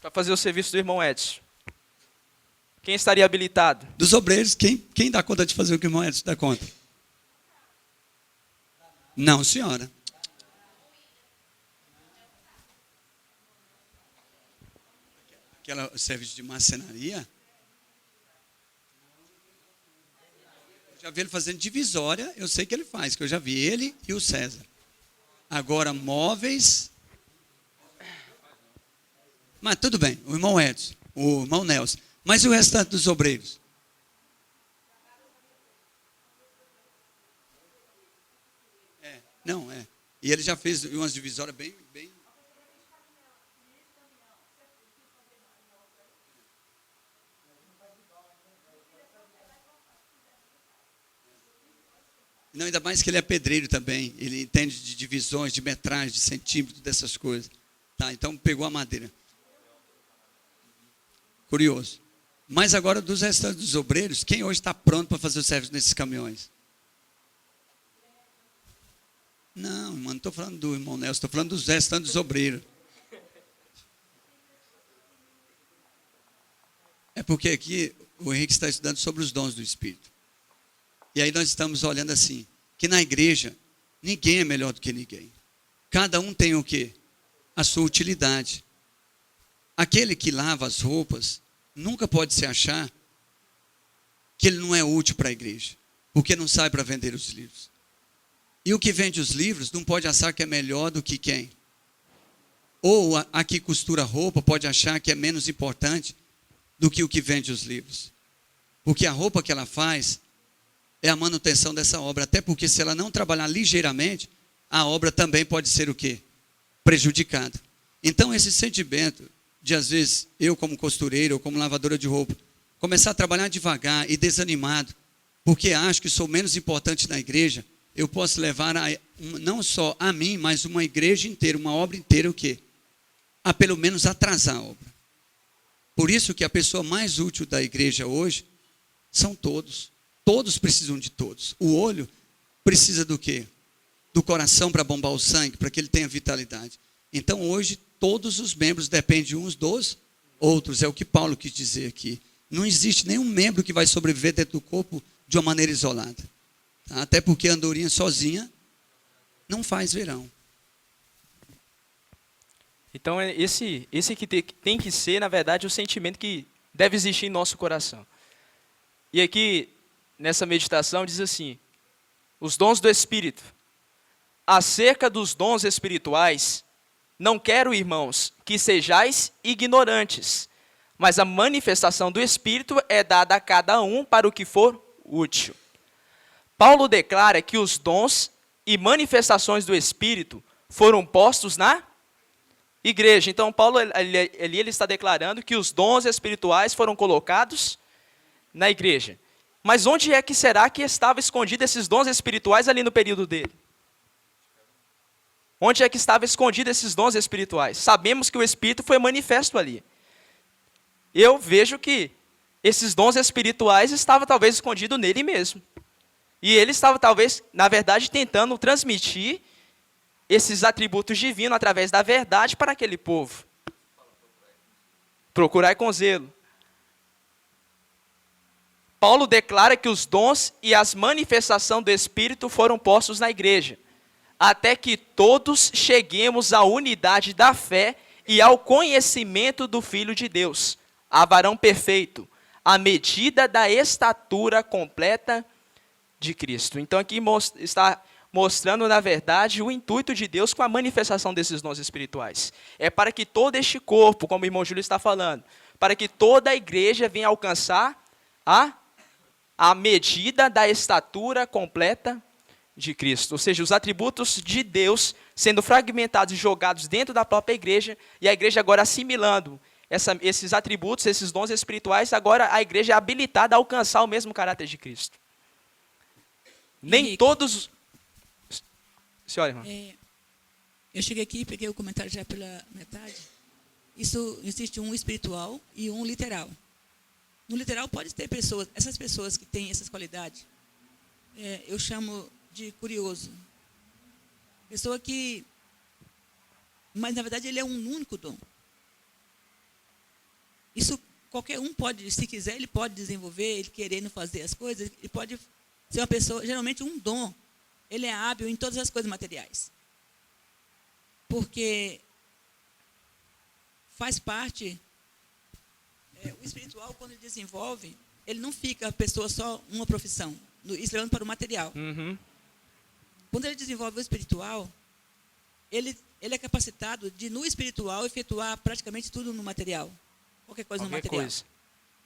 Speaker 1: Para fazer o serviço do irmão Edson. Quem estaria habilitado?
Speaker 6: Dos obreiros, quem dá conta de fazer o que o irmão Edson dá conta? Não, senhora. Aquela serviço de marcenaria. Eu já vi ele fazendo divisória, eu sei que ele faz, que eu já vi ele e o César. Agora, móveis. Mas tudo bem, o irmão Edson, o irmão Nelson. Mas e o restante dos obreiros? Não, é. E ele já fez umas divisórias bem. Não, ainda mais que ele é pedreiro também. Ele entende de divisões, de metragem, de centímetros, dessas coisas. Tá, então pegou a madeira. Curioso. Mas agora, dos restantes dos obreiros, quem hoje está pronto para fazer o serviço nesses caminhões? Não, irmão, não estou falando do irmão Nelson, estou falando dos restantes dos obreiros. É porque aqui o Henrique está estudando sobre os dons do Espírito. E aí nós estamos olhando assim, que na igreja, ninguém é melhor do que ninguém. Cada um tem o quê? A sua utilidade. Aquele que lava as roupas, nunca pode se achar que ele não é útil para a igreja, porque não sai para vender os livros. E o que vende os livros não pode achar que é melhor do que quem? Ou a que costura roupa pode achar que é menos importante do que o que vende os livros. Porque a roupa que ela faz é a manutenção dessa obra. Até porque se ela não trabalhar ligeiramente, a obra também pode ser o quê? Prejudicada. Então esse sentimento de às vezes eu como costureira ou como lavadora de roupa, começar a trabalhar devagar e desanimado, porque acho que sou menos importante na igreja, eu posso levar não só a mim, mas uma igreja inteira, uma obra inteira, o quê? A pelo menos atrasar a obra. Por isso que a pessoa mais útil da igreja hoje são todos. Todos precisam de todos. O olho precisa do quê? Do coração para bombar o sangue, para que ele tenha vitalidade. Então hoje todos os membros dependem uns dos outros. É o que Paulo quis dizer aqui. Não existe nenhum membro que vai sobreviver dentro do corpo de uma maneira isolada. Até porque a andorinha sozinha não faz verão.
Speaker 1: Então, esse que tem que ser, na verdade, o sentimento que deve existir em nosso coração. E aqui, nessa meditação, diz assim, os dons do Espírito. Acerca dos dons espirituais, não quero, irmãos, que sejais ignorantes, mas a manifestação do Espírito é dada a cada um para o que for útil. Paulo declara que os dons e manifestações do Espírito foram postos na igreja. Então, Paulo ele está declarando que os dons espirituais foram colocados na igreja. Mas onde é que será que estavam escondidos esses dons espirituais ali no período dele? Onde é que estavam escondidos esses dons espirituais? Sabemos que o Espírito foi manifesto ali. Eu vejo que esses dons espirituais estavam talvez escondidos nele mesmo. E ele estava talvez, na verdade, tentando transmitir esses atributos divinos através da verdade para aquele povo. Procurai com zelo. Paulo declara que os dons e as manifestações do Espírito foram postos na igreja, até que todos cheguemos à unidade da fé e ao conhecimento do Filho de Deus, a varão perfeito, à medida da estatura completa de Cristo. Então aqui está mostrando, na verdade, o intuito de Deus com a manifestação desses dons espirituais. É para que todo este corpo, como o irmão Júlio está falando, para que toda a igreja venha alcançar a medida da estatura completa de Cristo. Ou seja, os atributos de Deus sendo fragmentados e jogados dentro da própria igreja, e a igreja agora assimilando esses atributos, esses dons espirituais, agora a igreja é habilitada a alcançar o mesmo caráter de Cristo. Nem
Speaker 9: Henrique,
Speaker 1: todos... Senhora, irmã.
Speaker 9: Eu cheguei aqui e peguei o comentário já pela metade. Isso existe um espiritual e um literal. No literal pode ter pessoas, essas pessoas que têm essas qualidades, eu chamo de curioso. Pessoa que... Mas, na verdade, ele é um único dom. Isso qualquer um pode, se quiser, ele pode desenvolver, ele querendo fazer as coisas, ele pode ser uma pessoa, geralmente um dom. Ele é hábil em todas as coisas materiais. Porque faz parte... o espiritual, quando ele desenvolve, ele não fica a pessoa só uma profissão, isso levando para o material.
Speaker 1: Uhum.
Speaker 9: Quando ele desenvolve o espiritual, ele é capacitado de, no espiritual, efetuar praticamente tudo no material. Qualquer coisa no material. Coisa.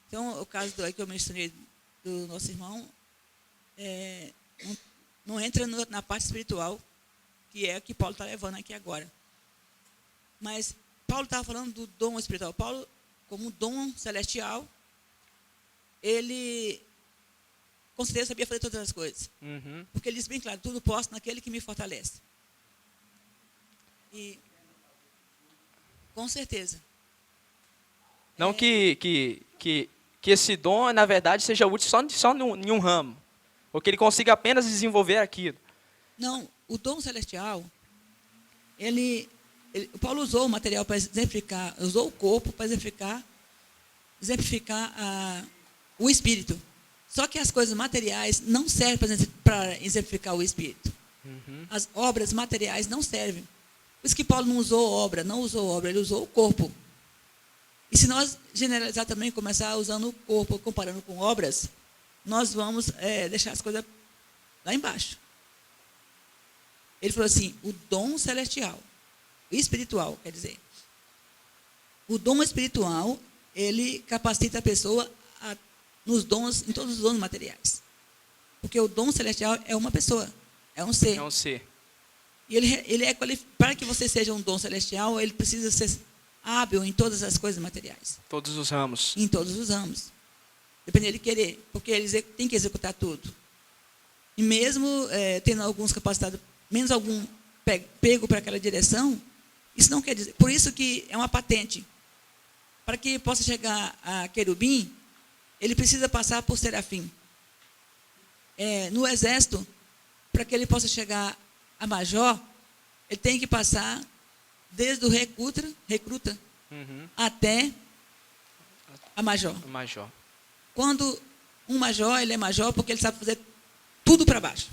Speaker 9: Então, o caso que eu mencionei do nosso irmão, não entra na parte espiritual, que é o que Paulo está levando aqui agora. Mas Paulo estava falando do dom espiritual. Paulo, como um dom celestial, ele com certeza sabia fazer todas as coisas.
Speaker 1: Uhum.
Speaker 9: Porque ele diz bem claro, tudo posso naquele que me fortalece. E com certeza.
Speaker 1: Não que esse dom, na verdade, seja útil só em um ramo. Ou que ele consiga apenas desenvolver aquilo.
Speaker 9: Não, o dom celestial, o Paulo usou o material para exemplificar, usou o corpo para exemplificar o espírito. Só que as coisas materiais não servem para exemplificar o espírito.
Speaker 1: Uhum.
Speaker 9: As obras materiais não servem. Por isso que Paulo não usou obra, ele usou o corpo. E se nós generalizar também, começar usando o corpo, comparando com obras, nós vamos deixar as coisas lá embaixo. Ele falou assim, o dom celestial, espiritual, quer dizer. O dom espiritual, ele capacita a pessoa nos dons, em todos os dons materiais. Porque o dom celestial é uma pessoa, é um ser.
Speaker 1: É um ser.
Speaker 9: E ele é para que você seja um dom celestial, ele precisa ser hábil em todas as coisas materiais.
Speaker 1: Todos os ramos.
Speaker 9: Em todos os ramos. Depende dele querer, porque ele tem que executar tudo. E mesmo tendo alguns capacitados, menos algum pego para aquela direção, isso não quer dizer. Por isso que é uma patente. Para que possa chegar a querubim, ele precisa passar por serafim. No exército, para que ele possa chegar a major, ele tem que passar desde o recruta
Speaker 1: Uhum.
Speaker 9: até a major.
Speaker 1: O major.
Speaker 9: Quando um major, ele é major porque ele sabe fazer tudo para baixo.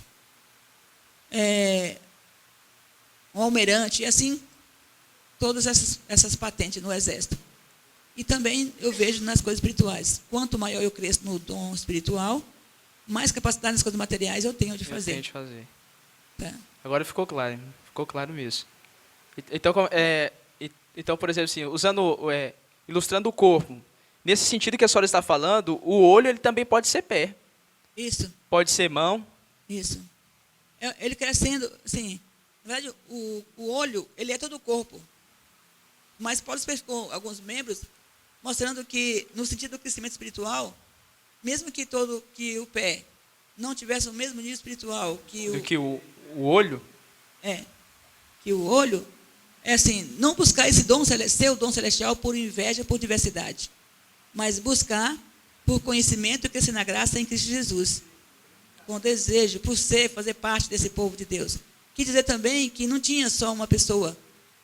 Speaker 9: Um almirante, e assim, todas essas patentes no exército. E também eu vejo nas coisas espirituais. Quanto maior eu cresço no dom espiritual, mais capacidade nas coisas materiais eu tenho de fazer.
Speaker 1: Eu tenho de fazer.
Speaker 9: Tá?
Speaker 1: Agora ficou claro mesmo. Então, por exemplo, assim, ilustrando o corpo, nesse sentido que a senhora está falando, o olho ele também pode ser pé,
Speaker 9: Isso,
Speaker 1: pode ser mão.
Speaker 9: isso. Ele crescendo, assim, na verdade, o olho, ele é todo o corpo. Mas Paulo especificou alguns membros, mostrando que, no sentido do crescimento espiritual, mesmo que o pé não tivesse o mesmo nível espiritual
Speaker 1: que o olho.
Speaker 9: Que o olho, é assim, não buscar esse dom, seu dom celestial por inveja, por diversidade, mas buscar por conhecimento e crescer na graça em Cristo Jesus, com desejo, por fazer parte desse povo de Deus. Quer dizer também que não tinha só uma pessoa,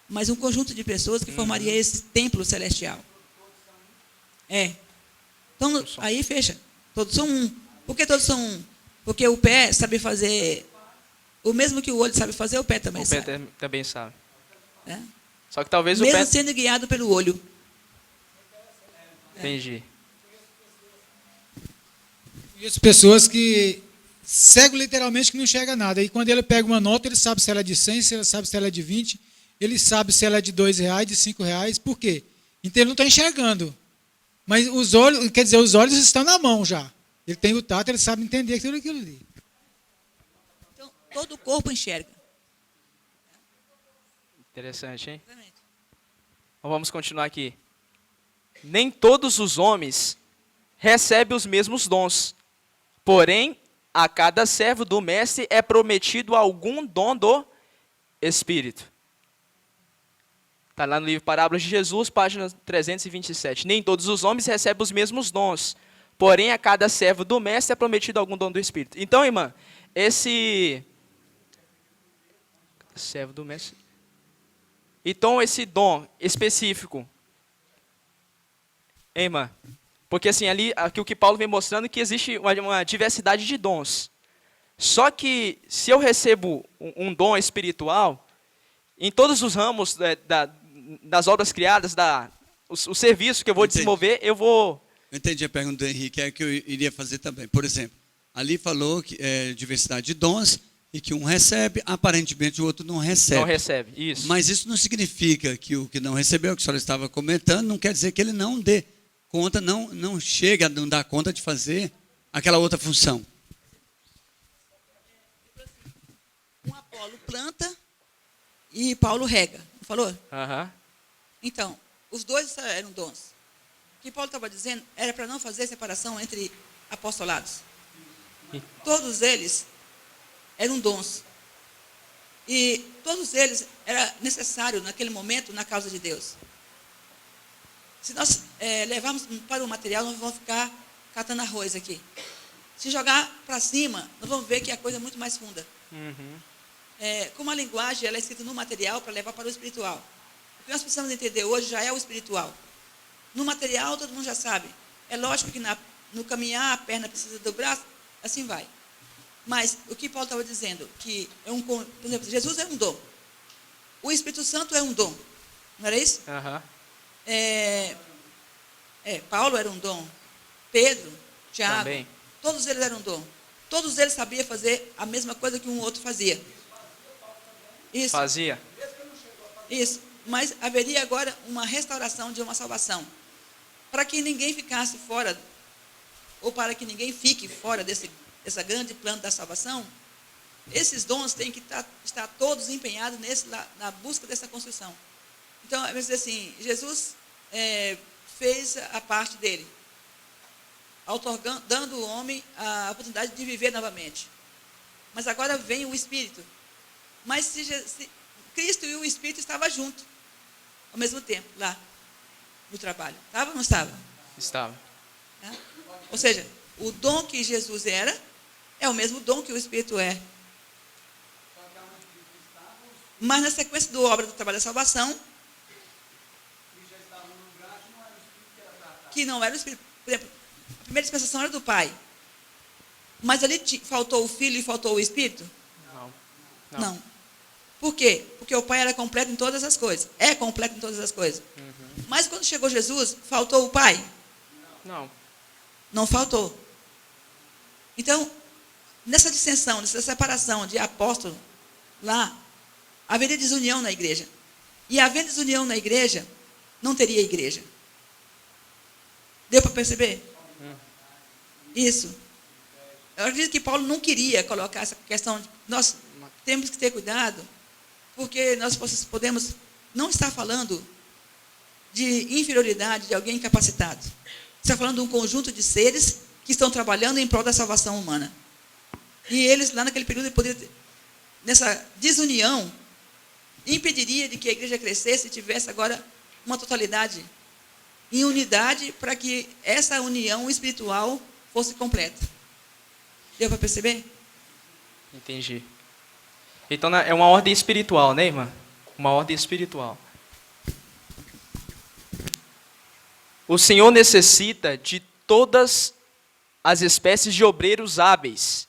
Speaker 9: mas um conjunto de pessoas que formaria esse templo celestial. Então, aí fecha. Todos são um. Por que todos são um? Porque o pé sabe fazer, o mesmo que o olho sabe fazer, o pé também sabe.
Speaker 1: O pé também sabe.
Speaker 9: É?
Speaker 1: Só que talvez
Speaker 9: Mesmo
Speaker 1: o pé...
Speaker 9: sendo guiado pelo olho.
Speaker 1: Entendi.
Speaker 8: E as pessoas que cego literalmente que não enxerga nada. E quando ele pega uma nota, ele sabe se ela é de 100, se ele sabe se ela é de 20, ele sabe se ela é de R$2, de R$5. Por quê? Então ele não está enxergando. Mas os olhos, quer dizer, os olhos estão na mão já. Ele tem o tato, ele sabe entender aquilo ali.
Speaker 9: Então, todo o corpo enxerga.
Speaker 1: Interessante, hein?
Speaker 9: Exatamente.
Speaker 1: Então vamos continuar aqui. Nem todos os homens recebem os mesmos dons. Porém, a cada servo do mestre é prometido algum dom do Espírito. Está lá no livro Parábolas de Jesus, página 327. Nem todos os homens recebem os mesmos dons. Porém, a cada servo do mestre é prometido algum dom do Espírito. Então, irmã, esse servo do mestre. Então, esse dom específico, hein, irmã? Porque assim, aqui o que Paulo vem mostrando é que existe uma diversidade de dons. Só que, se eu recebo um dom espiritual, em todos os ramos das obras criadas, o serviço que eu vou desenvolver, eu vou...
Speaker 6: Eu entendi a pergunta do Henrique, é que eu iria fazer também. Por exemplo, ali falou que é diversidade de dons e que um recebe, aparentemente o outro não recebe.
Speaker 1: Não recebe, isso.
Speaker 6: Mas isso não significa que o que não recebeu, que a senhora estava comentando, não quer dizer que ele não dê conta, não chega a não dar conta de fazer aquela outra função.
Speaker 9: Um Apolo planta, e Paulo rega. Não falou?
Speaker 1: Aham.
Speaker 9: Então, os dois eram dons. O que Paulo estava dizendo era para não fazer separação entre apostolados. Todos eles eram dons. E todos eles era necessário naquele momento na causa de Deus. Se nós levarmos para o material, nós vamos ficar catando arroz aqui. Se jogar para cima, nós vamos ver que a coisa é muito mais funda. Como a linguagem ela é escrita no material para levar para o espiritual. O que nós precisamos entender hoje já é o espiritual. No material, todo mundo já sabe. É lógico que no caminhar, a perna precisa do braço, assim vai. Mas o que Paulo estava dizendo, que por exemplo, Jesus é um dom. O Espírito Santo é um dom. Não era isso?
Speaker 1: Aham.
Speaker 9: Paulo era um dom. Pedro, Tiago,
Speaker 1: Também.
Speaker 9: todos eles eram um dom. Todos eles sabiam fazer a mesma coisa que um outro fazia. Isso.
Speaker 1: Fazia.
Speaker 9: Isso. Mas haveria agora uma restauração de uma salvação. Para que ninguém ficasse fora, ou para que ninguém fique fora desse grande plano da salvação, esses dons têm que estar todos empenhados na busca dessa construção. Então, vamos dizer assim, Jesus fez a parte dele, dando ao homem a oportunidade de viver novamente. Mas agora vem o Espírito. Mas se Cristo e o Espírito estavam juntos, ao mesmo tempo, lá, no trabalho. Estava ou não estava?
Speaker 1: Estava.
Speaker 9: Tá? Ou seja, o dom que Jesus era, é o mesmo dom que o Espírito é. Mas na sequência da obra do trabalho da salvação, que não era o Espírito. Por exemplo, a primeira dispensação era do Pai. Mas ali faltou o Filho e faltou o Espírito? Não. Por quê? Porque o Pai era completo em todas as coisas. É completo em todas as coisas. Mas quando chegou Jesus, faltou o Pai?
Speaker 1: Não.
Speaker 9: Não faltou. Então, nessa dissensão, nessa separação de apóstolo, lá, haveria desunião na igreja. E havendo desunião na igreja, não teria igreja. Deu para perceber? Isso. Eu acredito que Paulo não queria colocar essa questão. Nós temos que ter cuidado, porque nós podemos não estar falando de inferioridade de alguém incapacitado. Está falando de um conjunto de seres que estão trabalhando em prol da salvação humana. E eles, lá naquele período, poderiam, nessa desunião, impediria de que a igreja crescesse e tivesse agora uma totalidade em unidade para que essa união espiritual fosse completa. Deu para perceber?
Speaker 1: Entendi. Então é uma ordem espiritual, né, irmã? Uma ordem espiritual. O Senhor necessita de todas as espécies de obreiros hábeis.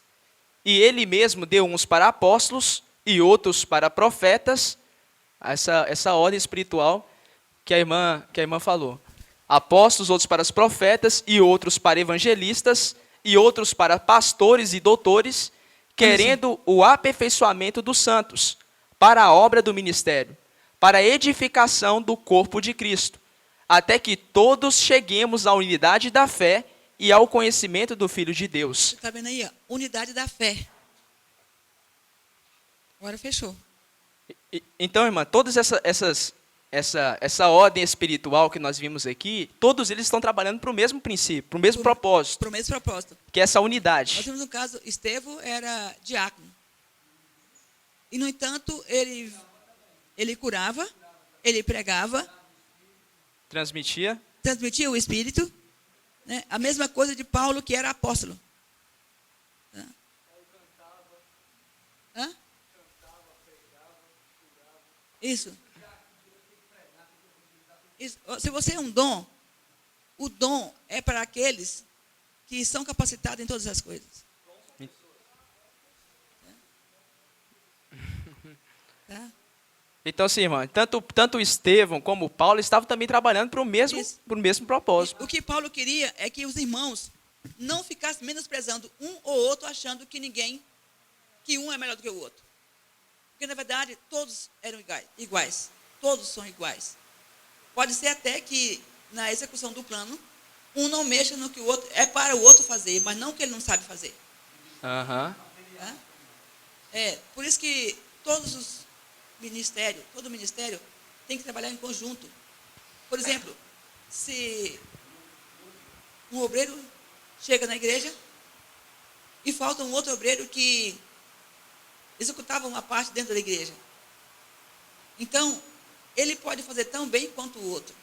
Speaker 1: E Ele mesmo deu uns para apóstolos e outros para profetas. Essa ordem espiritual que a irmã falou. Apóstolos, outros para os profetas e outros para evangelistas e outros para pastores e doutores, querendo o aperfeiçoamento dos santos, para a obra do ministério, para a edificação do corpo de Cristo, até que todos cheguemos à unidade da fé e ao conhecimento do Filho de Deus.
Speaker 9: Está vendo aí? Ó? Unidade da fé. Agora fechou.
Speaker 1: Então, irmã, todas essa ordem espiritual que nós vimos aqui, todos eles estão trabalhando para o mesmo princípio, para o mesmo propósito.
Speaker 9: Para o mesmo propósito.
Speaker 1: Que é essa unidade.
Speaker 9: Nós temos um caso, Estevão era diácono. E, no entanto, ele curava, ele pregava,
Speaker 1: transmitia
Speaker 9: o Espírito, né? A mesma coisa de Paulo, que era apóstolo. Tá? Hã? Isso. Se você é um dom, o dom é para aqueles que são capacitados em todas as coisas. Tá?
Speaker 1: Então, assim, irmã, tanto Estevão como Paulo estavam também trabalhando para o mesmo propósito.
Speaker 9: O que Paulo queria é que os irmãos não ficassem menosprezando um ou outro, achando que um é melhor do que o outro. Porque, na verdade, todos eram iguais. Todos são iguais. Pode ser até que, na execução do plano, um não mexa no que o outro... É para o outro fazer, mas não que ele não sabe fazer.
Speaker 1: Uhum.
Speaker 9: Tá? Por isso que todos ministério, todo ministério tem que trabalhar em conjunto. Por exemplo, se um obreiro chega na igreja e falta um outro obreiro que executava uma parte dentro da igreja. Então, ele pode fazer tão bem quanto o outro.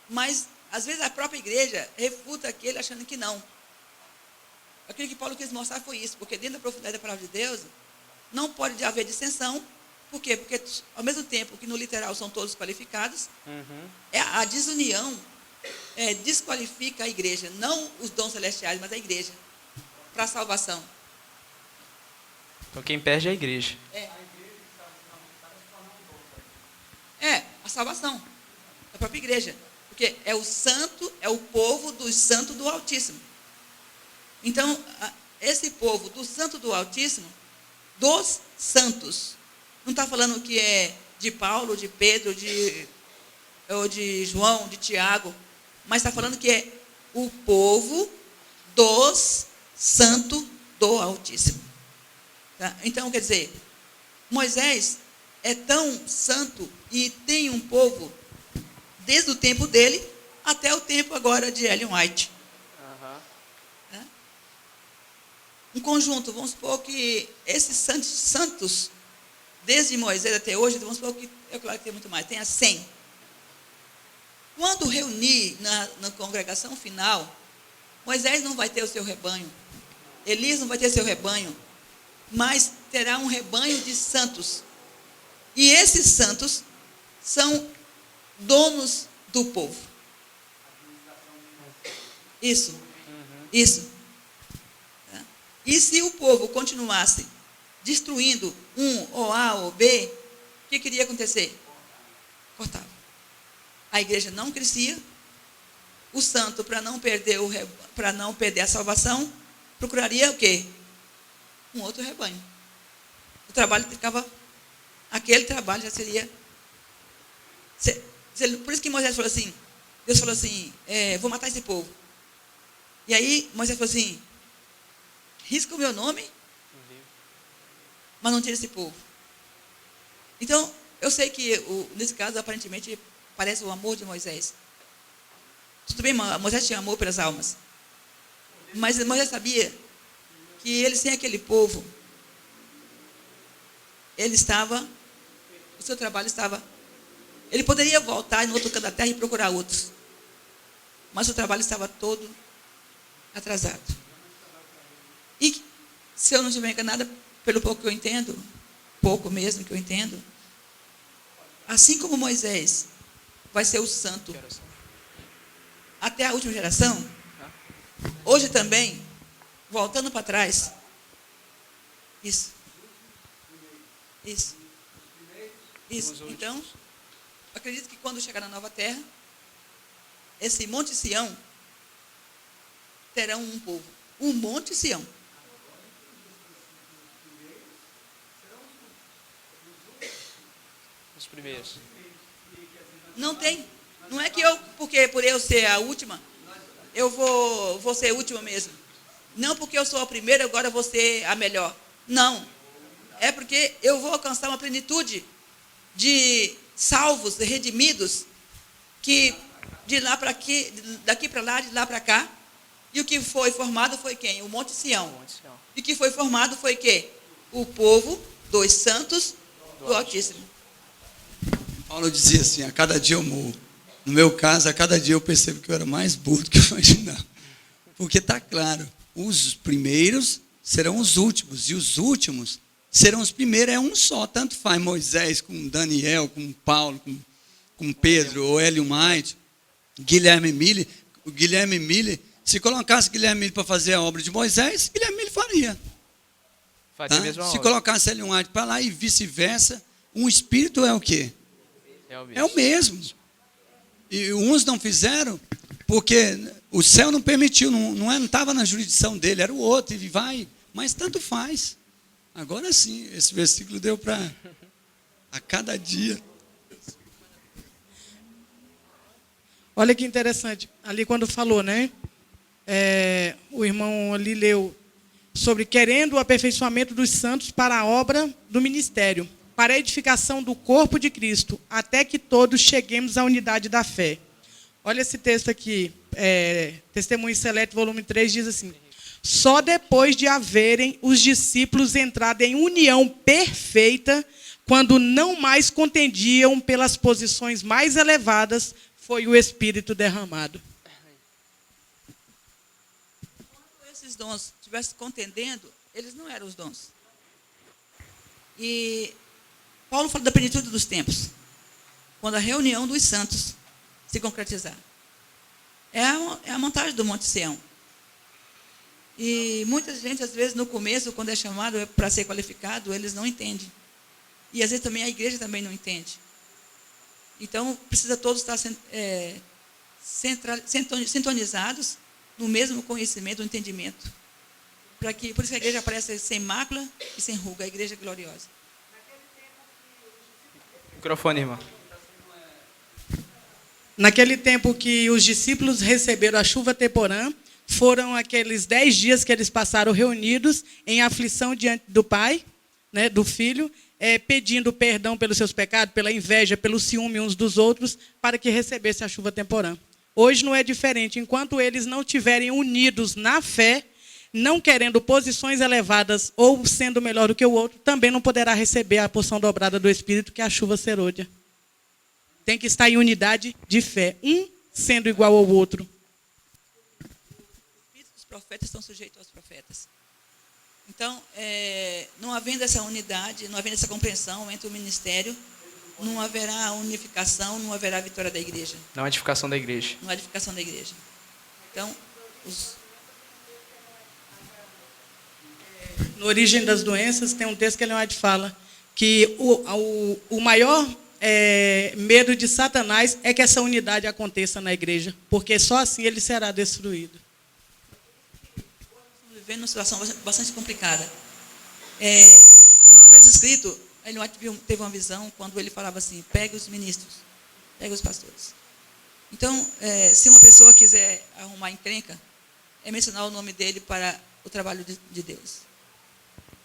Speaker 9: Mas, às vezes, a própria igreja refuta aquele achando que não. Aquilo que Paulo quis mostrar foi isso, porque dentro da profundidade da palavra de Deus, não pode haver dissensão. Por quê? Porque, ao mesmo tempo que no literal são todos qualificados, a desunião desqualifica a igreja, não os dons celestiais, mas a igreja, para a salvação.
Speaker 1: Então quem perde é a igreja.
Speaker 9: A salvação, a própria igreja. Porque é o santo, é o povo dos santos do Altíssimo. Então, esse povo do santo do Altíssimo, dos santos, não está falando que é de Paulo, de Pedro, ou de João, de Tiago, mas está falando que é o povo dos santos do Altíssimo. Tá? Então, quer dizer, Moisés é tão santo e tem um povo desde o tempo dele até o tempo agora de Ellen White. Tá? Um conjunto, vamos supor que esses santos, desde Moisés até hoje, vamos supor que, é claro que tem muito mais, tenha 100. Quando reunir na congregação final, Moisés não vai ter o seu rebanho, Elias não vai ter seu rebanho, mas terá um rebanho de santos. E esses santos são donos do povo. Isso. Tá? E se o povo continuasse destruindo um, ou A ou B, o que iria acontecer? Cortava. A igreja não crescia, o santo, para não perder a salvação, procuraria o quê? Um outro rebanho. O trabalho ficava, aquele trabalho já seria... Por isso que Moisés falou assim, Deus falou assim, vou matar esse povo. E aí Moisés falou assim, risca o meu nome, mas não tira esse povo. Então, eu sei que nesse caso, aparentemente, parece o amor de Moisés. Tudo bem, Moisés tinha amor pelas almas. Mas Moisés sabia que ele, sem aquele povo, o seu trabalho estava... Ele poderia voltar no outro canto da terra e procurar outros. Mas o trabalho estava todo atrasado. E, se eu não estiver enganada, pelo pouco que eu entendo, pouco mesmo que eu entendo, assim como Moisés vai ser o santo até a última geração, hoje também, voltando para trás, isso. Então, acredito que quando chegar na nova terra, esse Monte Sião terão um povo. O Monte Sião.
Speaker 1: Os primeiros.
Speaker 9: Não tem. Não é que porque por eu ser a última, eu vou ser a última mesmo. Não porque eu sou a primeira, agora vou ser a melhor. Não. É porque eu vou alcançar uma plenitude de salvos, redimidos, que de lá para aqui, daqui para lá, de lá para cá. E o que foi formado foi quem? O Monte Sião. E o que foi formado foi quê? O povo dos santos do Altíssimo.
Speaker 6: Paulo dizia assim, a cada dia eu morro. No meu caso, a cada dia eu percebo que eu era mais burro do que eu imaginava. Porque está claro, os primeiros serão os últimos, e os últimos serão os primeiros, é um só, tanto faz Moisés, com Daniel, com Paulo, com Pedro, ou Ellen White, Guilherme Miller. O Guilherme Miller, se colocasse Guilherme Miller para fazer a obra de Moisés, Guilherme Miller faria.
Speaker 1: Faria a mesma
Speaker 6: Se
Speaker 1: obra.
Speaker 6: colocasse Ellen White para lá e vice-versa, um espírito é o quê? É o mesmo. E uns não fizeram porque o céu não permitiu, não estava na jurisdição dele, era o outro, ele vai, mas tanto faz. Agora sim, esse versículo deu para a cada dia.
Speaker 10: Olha que interessante, ali quando falou, né? O irmão ali leu sobre querendo o aperfeiçoamento dos santos para a obra do ministério. para a edificação do corpo de Cristo, até que todos cheguemos à unidade da fé. Olha esse texto aqui, Testemunho Selete, volume 3, diz assim: só depois de haverem os discípulos entrado em união perfeita, quando não mais contendiam pelas posições mais elevadas, foi o Espírito derramado.
Speaker 9: Quando esses dons estivessem contendendo, eles não eram os dons. E Paulo fala da plenitude dos tempos, quando a reunião dos santos se concretizar. É a montagem do Monte Sião. E muita gente, às vezes, no começo, quando é chamado para ser qualificado, eles não entendem. E, às vezes, também a igreja também não entende. Então, precisa todos estar sintonizados no mesmo conhecimento, no entendimento. Por isso que a igreja aparece sem mácula e sem ruga, a igreja gloriosa.
Speaker 1: Microfone, irmão.
Speaker 10: Naquele tempo que os discípulos receberam a chuva temporã, foram aqueles 10 dias que eles passaram reunidos em aflição diante do Pai, né, do Filho, pedindo perdão pelos seus pecados, pela inveja, pelo ciúme uns dos outros, para que recebesse a chuva temporã. Hoje não é diferente. Enquanto eles não estiverem unidos na fé, não querendo posições elevadas ou sendo melhor do que o outro, também não poderá receber a porção dobrada do Espírito, que é a chuva serôdia. Tem que estar em unidade de fé, um sendo igual ao outro.
Speaker 9: Os profetas estão sujeitos aos profetas. Então, não havendo essa unidade, não havendo essa compreensão entre o ministério, não haverá unificação, não haverá vitória da igreja.
Speaker 1: Não há edificação da igreja.
Speaker 9: Não há edificação da igreja. Então,
Speaker 10: No Origem das Doenças, tem um texto que Ellen White fala que o maior medo de Satanás é que essa unidade aconteça na igreja, porque só assim ele será destruído.
Speaker 9: Estamos vivendo uma situação bastante complicada. No primeiro escrito, Ellen White teve uma visão quando ele falava assim: pegue os ministros, pegue os pastores. Então, se uma pessoa quiser arrumar encrenca, é mencionar o nome dele para o trabalho de Deus.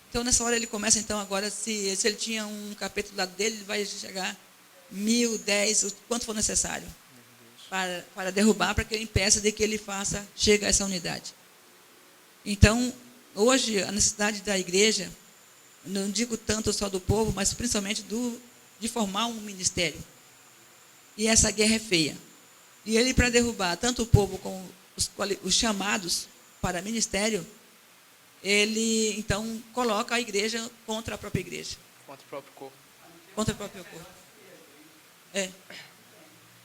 Speaker 9: Então, nessa hora, ele começa, então, agora, se ele tinha um capeta do lado dele, ele vai chegar 1.000, 10, quanto for necessário, para derrubar, para que ele impeça de que ele chegue a essa unidade. Então, hoje, a necessidade da igreja, não digo tanto só do povo, mas principalmente de formar um ministério. E essa guerra é feia. E ele, para derrubar tanto o povo como os chamados para ministério, ele, então, coloca a igreja contra a própria igreja.
Speaker 1: Contra o próprio corpo.
Speaker 9: Contra o próprio corpo.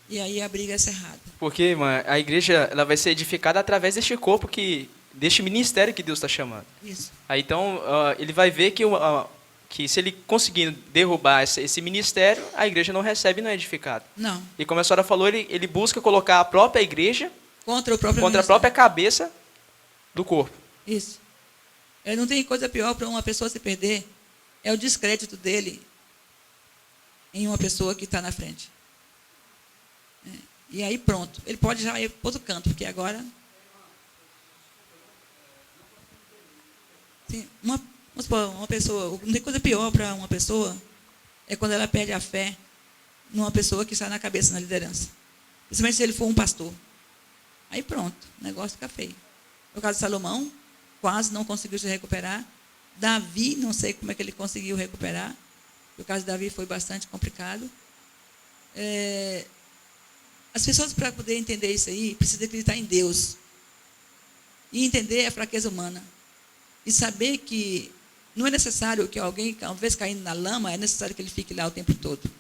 Speaker 9: E aí a briga é cerrada.
Speaker 1: Porque, irmã, a igreja ela vai ser edificada através deste corpo, deste ministério que Deus está chamando.
Speaker 9: Isso.
Speaker 1: Aí, então, ele vai ver que se ele conseguir derrubar esse ministério, a igreja não recebe e não é edificada.
Speaker 9: Não.
Speaker 1: E como a senhora falou, ele busca colocar a própria igreja
Speaker 9: contra a
Speaker 1: própria cabeça do corpo.
Speaker 9: Isso. Não tem coisa pior para uma pessoa se perder, é o descrédito dele em uma pessoa que está na frente. E aí pronto, ele pode já ir para outro canto, porque agora... Sim, uma pessoa, não tem coisa pior para uma pessoa, é quando ela perde a fé numa pessoa que está na cabeça, na liderança. Principalmente se ele for um pastor. Aí pronto, o negócio fica feio. No caso de Salomão, quase não conseguiu se recuperar. Davi, não sei como é que ele conseguiu recuperar. O caso de Davi foi bastante complicado. As pessoas, para poder entender isso aí, precisam acreditar em Deus. E entender a fraqueza humana. E saber que não é necessário que alguém, uma vez caindo na lama, é necessário que ele fique lá o tempo todo.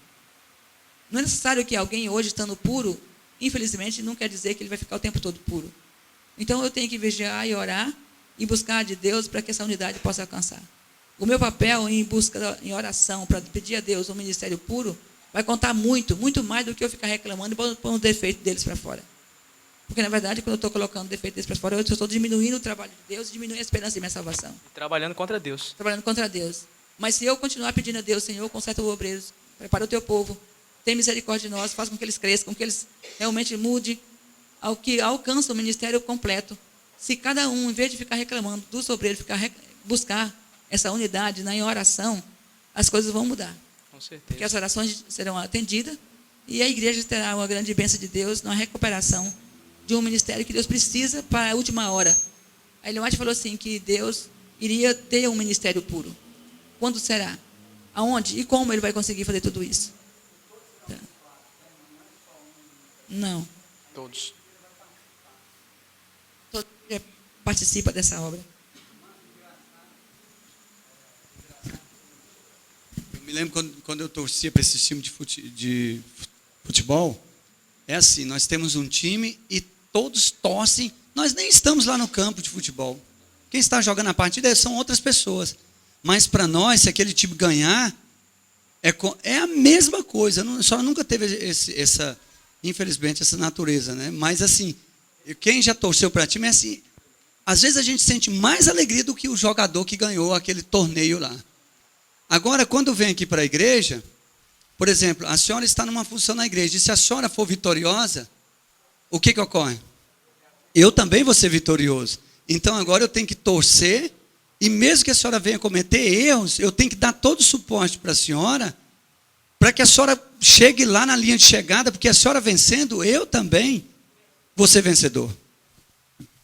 Speaker 9: Não é necessário que alguém hoje, estando puro, infelizmente, não quer dizer que ele vai ficar o tempo todo puro. Então, eu tenho que vigiar e orar e buscar de Deus para que essa unidade possa alcançar. O meu papel em oração, para pedir a Deus um ministério puro, vai contar muito, muito mais do que eu ficar reclamando e pôr os defeitos deles para fora. Porque, na verdade, quando eu estou colocando defeitos deles para fora, eu estou diminuindo o trabalho de Deus e diminuindo a esperança de minha salvação.
Speaker 1: Trabalhando contra Deus.
Speaker 9: Trabalhando contra Deus. Mas se eu continuar pedindo a Deus, Senhor, conserta os obreiros, prepara o teu povo, tem misericórdia de nós, faz com que eles cresçam, com que eles realmente mudem, ao que alcança o ministério completo. Se cada um, em vez de ficar reclamando dos obreiros, buscar essa unidade em oração, as coisas vão mudar.
Speaker 1: Com
Speaker 9: que
Speaker 1: certeza.
Speaker 9: as orações serão atendidas e a igreja terá uma grande bênção de Deus na recuperação de um ministério que Deus precisa para a última hora. A Ellen White falou assim, que Deus iria ter um ministério puro. Quando será? Aonde? E como ele vai conseguir fazer tudo isso? Tá. Não.
Speaker 1: Todos.
Speaker 9: Todo mundo participa dessa obra.
Speaker 6: Eu me lembro quando eu torcia para esse time de futebol, é assim, nós temos um time e todos torcem, nós nem estamos lá no campo de futebol. Quem está jogando a partida são outras pessoas. Mas para nós, se aquele time ganhar, é a mesma coisa. Só nunca teve infelizmente, essa natureza, né? Mas assim, quem já torceu para time é assim, às vezes a gente sente mais alegria do que o jogador que ganhou aquele torneio lá. Agora, quando vem aqui para a igreja, por exemplo, a senhora está numa função na igreja, e se a senhora for vitoriosa, o que ocorre? Eu também vou ser vitorioso. Então agora eu tenho que torcer, e mesmo que a senhora venha cometer erros, eu tenho que dar todo o suporte para a senhora, para que a senhora chegue lá na linha de chegada, porque a senhora vencendo, eu também vou ser vencedor.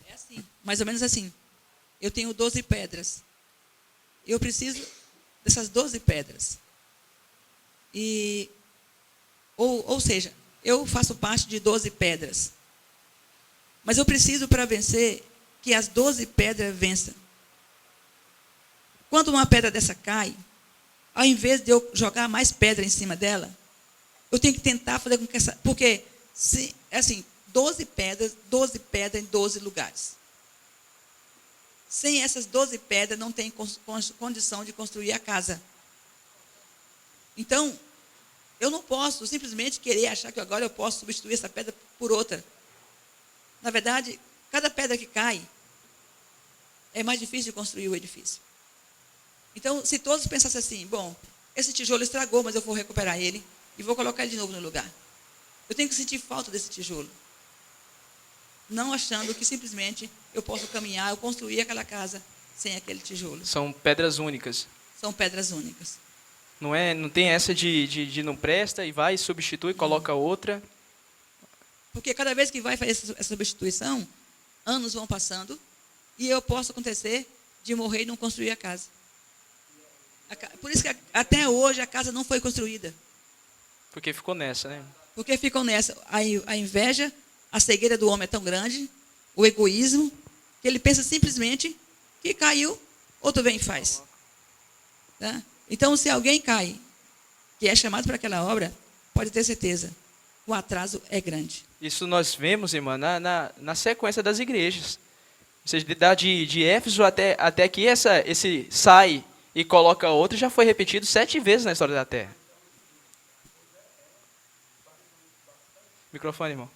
Speaker 9: É assim, mais ou menos assim. Eu tenho 12 pedras. Eu preciso dessas 12 pedras. Ou seja, eu faço parte de 12 pedras. Mas eu preciso, para vencer, que as 12 pedras vençam. Quando uma pedra dessa cai, ao invés de eu jogar mais pedra em cima dela, eu tenho que tentar fazer com que essa... Porque, assim, 12 pedras em 12 lugares. Sem essas 12 pedras, não tem condição de construir a casa. Então, eu não posso simplesmente querer achar que agora eu posso substituir essa pedra por outra. Na verdade, cada pedra que cai, é mais difícil de construir o edifício. Então, se todos pensassem assim, bom, esse tijolo estragou, mas eu vou recuperar ele e vou colocar ele de novo no lugar. Eu tenho que sentir falta desse tijolo. Não achando que simplesmente eu posso caminhar, eu construir aquela casa sem aquele tijolo.
Speaker 1: São pedras únicas.
Speaker 9: São pedras únicas.
Speaker 1: Não tem essa de não presta e vai, substitui, coloca outra.
Speaker 9: Porque cada vez que vai fazer essa substituição, anos vão passando e eu posso acontecer de morrer e não construir a casa. Por isso que até hoje a casa não foi construída.
Speaker 1: Porque ficou nessa, né?
Speaker 9: Porque ficam nessa. A inveja, a cegueira do homem é tão grande, o egoísmo, que ele pensa simplesmente que caiu, outro vem e faz. Tá? Então, se alguém cai, que é chamado para aquela obra, pode ter certeza, o atraso é grande.
Speaker 1: Isso nós vemos, irmã, na sequência das igrejas. Ou seja, de Éfeso até que esse sai e coloca outro, já foi repetido 7 vezes na história da Terra. Microfone, irmão.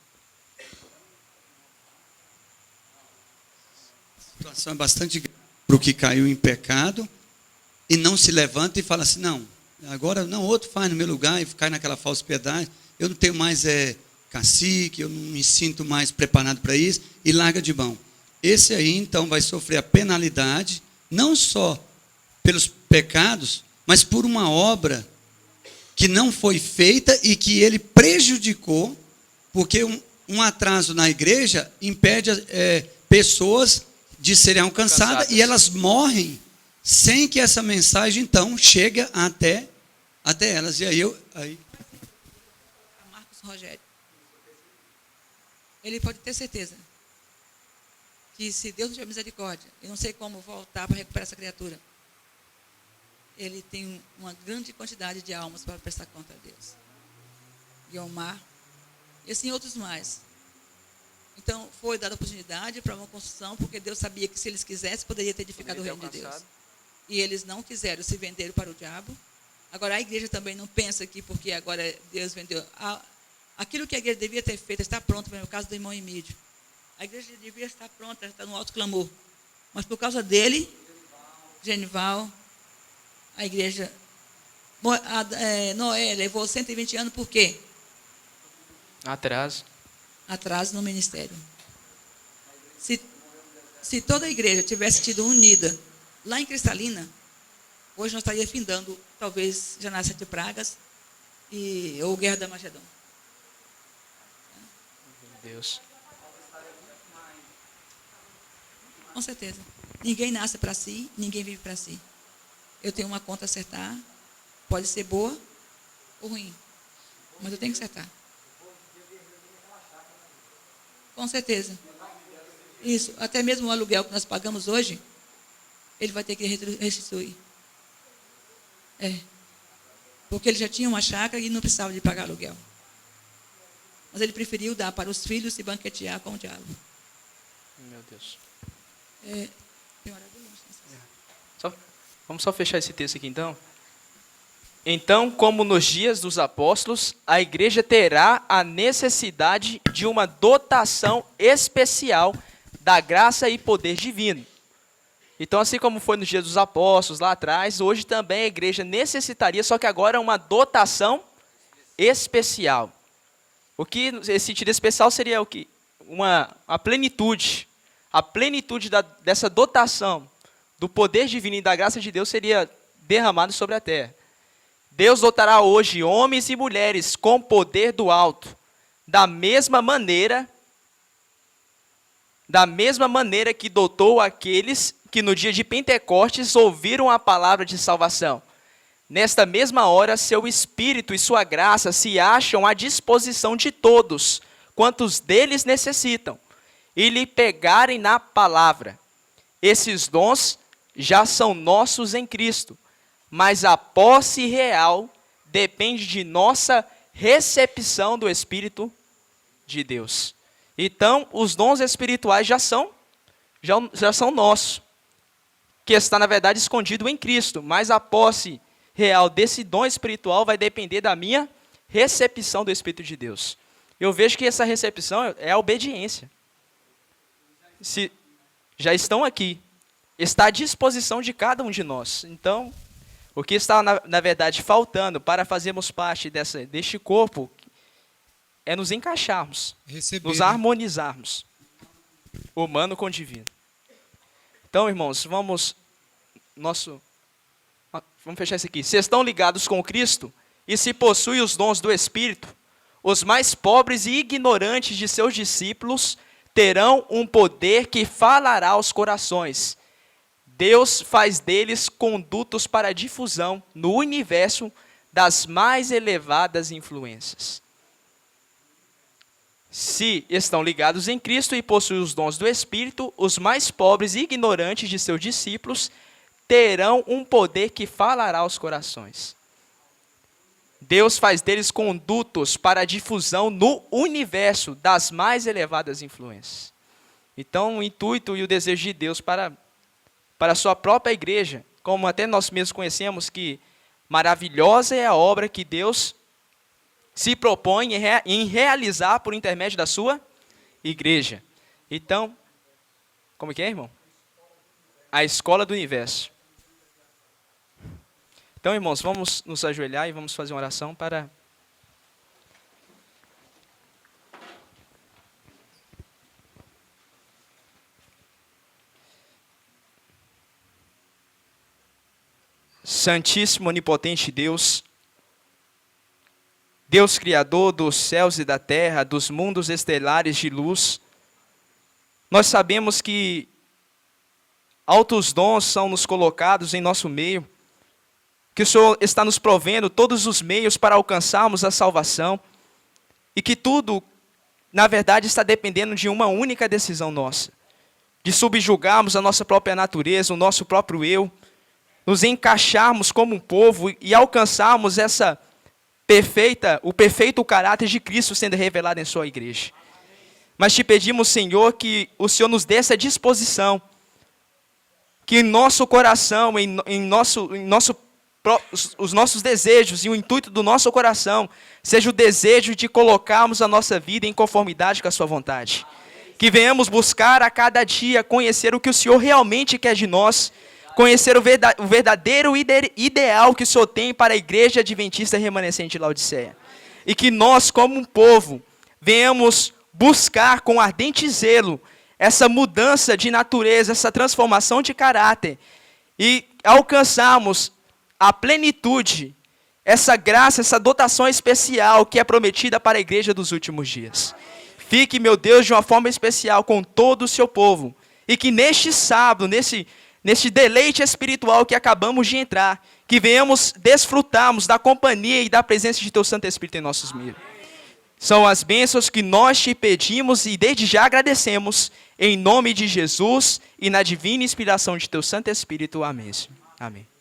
Speaker 6: A situação é bastante grave para o que caiu em pecado e não se levanta e fala assim, não, agora não, outro faz no meu lugar e cai naquela falsa piedade, eu não tenho mais cacique, eu não me sinto mais preparado para isso, e larga de mão. Esse aí, então, vai sofrer a penalidade, não só pelos pecados, mas por uma obra que não foi feita e que ele prejudicou, porque um atraso na igreja impede pessoas de serem alcançadas e elas morrem sem que essa mensagem, então, chegue até elas. E aí
Speaker 9: Marcos Rogério. Ele pode ter certeza que se Deus não tiver misericórdia, eu não sei como voltar para recuperar essa criatura. Ele tem uma grande quantidade de almas para prestar conta a Deus. Guilmar, e assim outros mais. Então, foi dada a oportunidade para uma construção, porque Deus sabia que se eles quisessem, poderia ter edificado o reino de Deus. E eles não quiseram, se venderam para o diabo. Agora, a igreja também não pensa que porque agora Deus vendeu. Aquilo que a igreja devia ter feito está pronto, no caso do irmão Emílio. A igreja devia estar pronta, está no alto clamor. Mas por causa dele, Genival, a igreja... Noé levou 120 anos, por quê? Atraso no ministério. Se toda a igreja tivesse sido unida lá em Cristalina, hoje nós estaríamos findando talvez já nas 7 pragas ou Guerra da Magedon.
Speaker 1: Deus.
Speaker 9: Com certeza. Ninguém nasce para si, ninguém vive para si. Eu tenho uma conta a acertar, pode ser boa ou ruim, mas eu tenho que acertar. Com certeza. Isso, até mesmo o aluguel que nós pagamos hoje, ele vai ter que restituir. Porque ele já tinha uma chácara e não precisava de pagar aluguel. Mas ele preferiu dar para os filhos se banquetear com o diabo.
Speaker 1: Meu Deus.
Speaker 9: Tem hora do lanche.
Speaker 1: Vamos só fechar esse texto aqui, então. Então, como nos dias dos apóstolos, a igreja terá a necessidade de uma dotação especial da graça e poder divino. Então, assim como foi nos dias dos apóstolos, lá atrás, hoje também a igreja necessitaria, só que agora uma dotação especial. O que esse sentido especial seria o quê? A plenitude. A plenitude dessa dotação do poder divino e da graça de Deus seria derramado sobre a terra. Deus dotará hoje homens e mulheres com poder do alto, da mesma maneira que dotou aqueles que no dia de Pentecostes ouviram a palavra de salvação. Nesta mesma hora, seu Espírito e sua graça se acham à disposição de todos, quantos deles necessitam, e lhe pegarem na palavra. Esses dons já são nossos em Cristo, mas a posse real depende de nossa recepção do Espírito de Deus. Então, os dons espirituais já são nossos, que está, na verdade, escondido em Cristo, mas a posse real desse dom espiritual vai depender da minha recepção do Espírito de Deus. Eu vejo que essa recepção é a obediência. Se já estão aqui, está à disposição de cada um de nós. Então, o que está, na verdade, faltando para fazermos parte deste corpo é nos encaixarmos, nos harmonizarmos, humano com divino. Então, irmãos, vamos fechar isso aqui. Se estão ligados com Cristo e se possuem os dons do Espírito, os mais pobres e ignorantes de seus discípulos terão um poder que falará aos corações. Deus faz deles condutos para a difusão no universo das mais elevadas influências. Se estão ligados em Cristo e possuem os dons do Espírito, os mais pobres e ignorantes de seus discípulos terão um poder que falará aos corações. Deus faz deles condutos para a difusão no universo das mais elevadas influências. Então, o intuito e o desejo de Deus para a sua própria igreja, como até nós mesmos conhecemos, que maravilhosa é a obra que Deus se propõe em realizar por intermédio da sua igreja. Então, como que é, irmão? A escola do universo. Então, irmãos, vamos nos ajoelhar e vamos fazer uma oração para... Santíssimo, onipotente Deus, Deus Criador dos céus e da terra, dos mundos estelares de luz, nós sabemos que altos dons são nos colocados em nosso meio, que o Senhor está nos provendo todos os meios para alcançarmos a salvação, e que tudo, na verdade, está dependendo de uma única decisão nossa, de subjugarmos a nossa própria natureza, o nosso próprio eu, nos encaixarmos como um povo e alcançarmos o perfeito caráter de Cristo sendo revelado em sua igreja. Mas te pedimos, Senhor, que o Senhor nos dê essa disposição, que em nosso coração, os nossos desejos e o intuito do nosso coração seja o desejo de colocarmos a nossa vida em conformidade com a sua vontade. Que venhamos buscar a cada dia conhecer o que o Senhor realmente quer de nós, conhecer o verdadeiro ideal que o Senhor tem para a igreja adventista remanescente de Laodiceia. E que nós, como um povo, venhamos buscar com ardente zelo essa mudança de natureza, essa transformação de caráter, e alcançarmos a plenitude, essa graça, essa dotação especial que é prometida para a igreja dos últimos dias. Fique, meu Deus, de uma forma especial com todo o seu povo. E que neste sábado, neste deleite espiritual que acabamos de entrar, que venhamos desfrutarmos da companhia e da presença de Teu Santo Espírito em nossos meios. São as bênçãos que nós te pedimos e desde já agradecemos, em nome de Jesus e na divina inspiração de Teu Santo Espírito. Amém. Amém.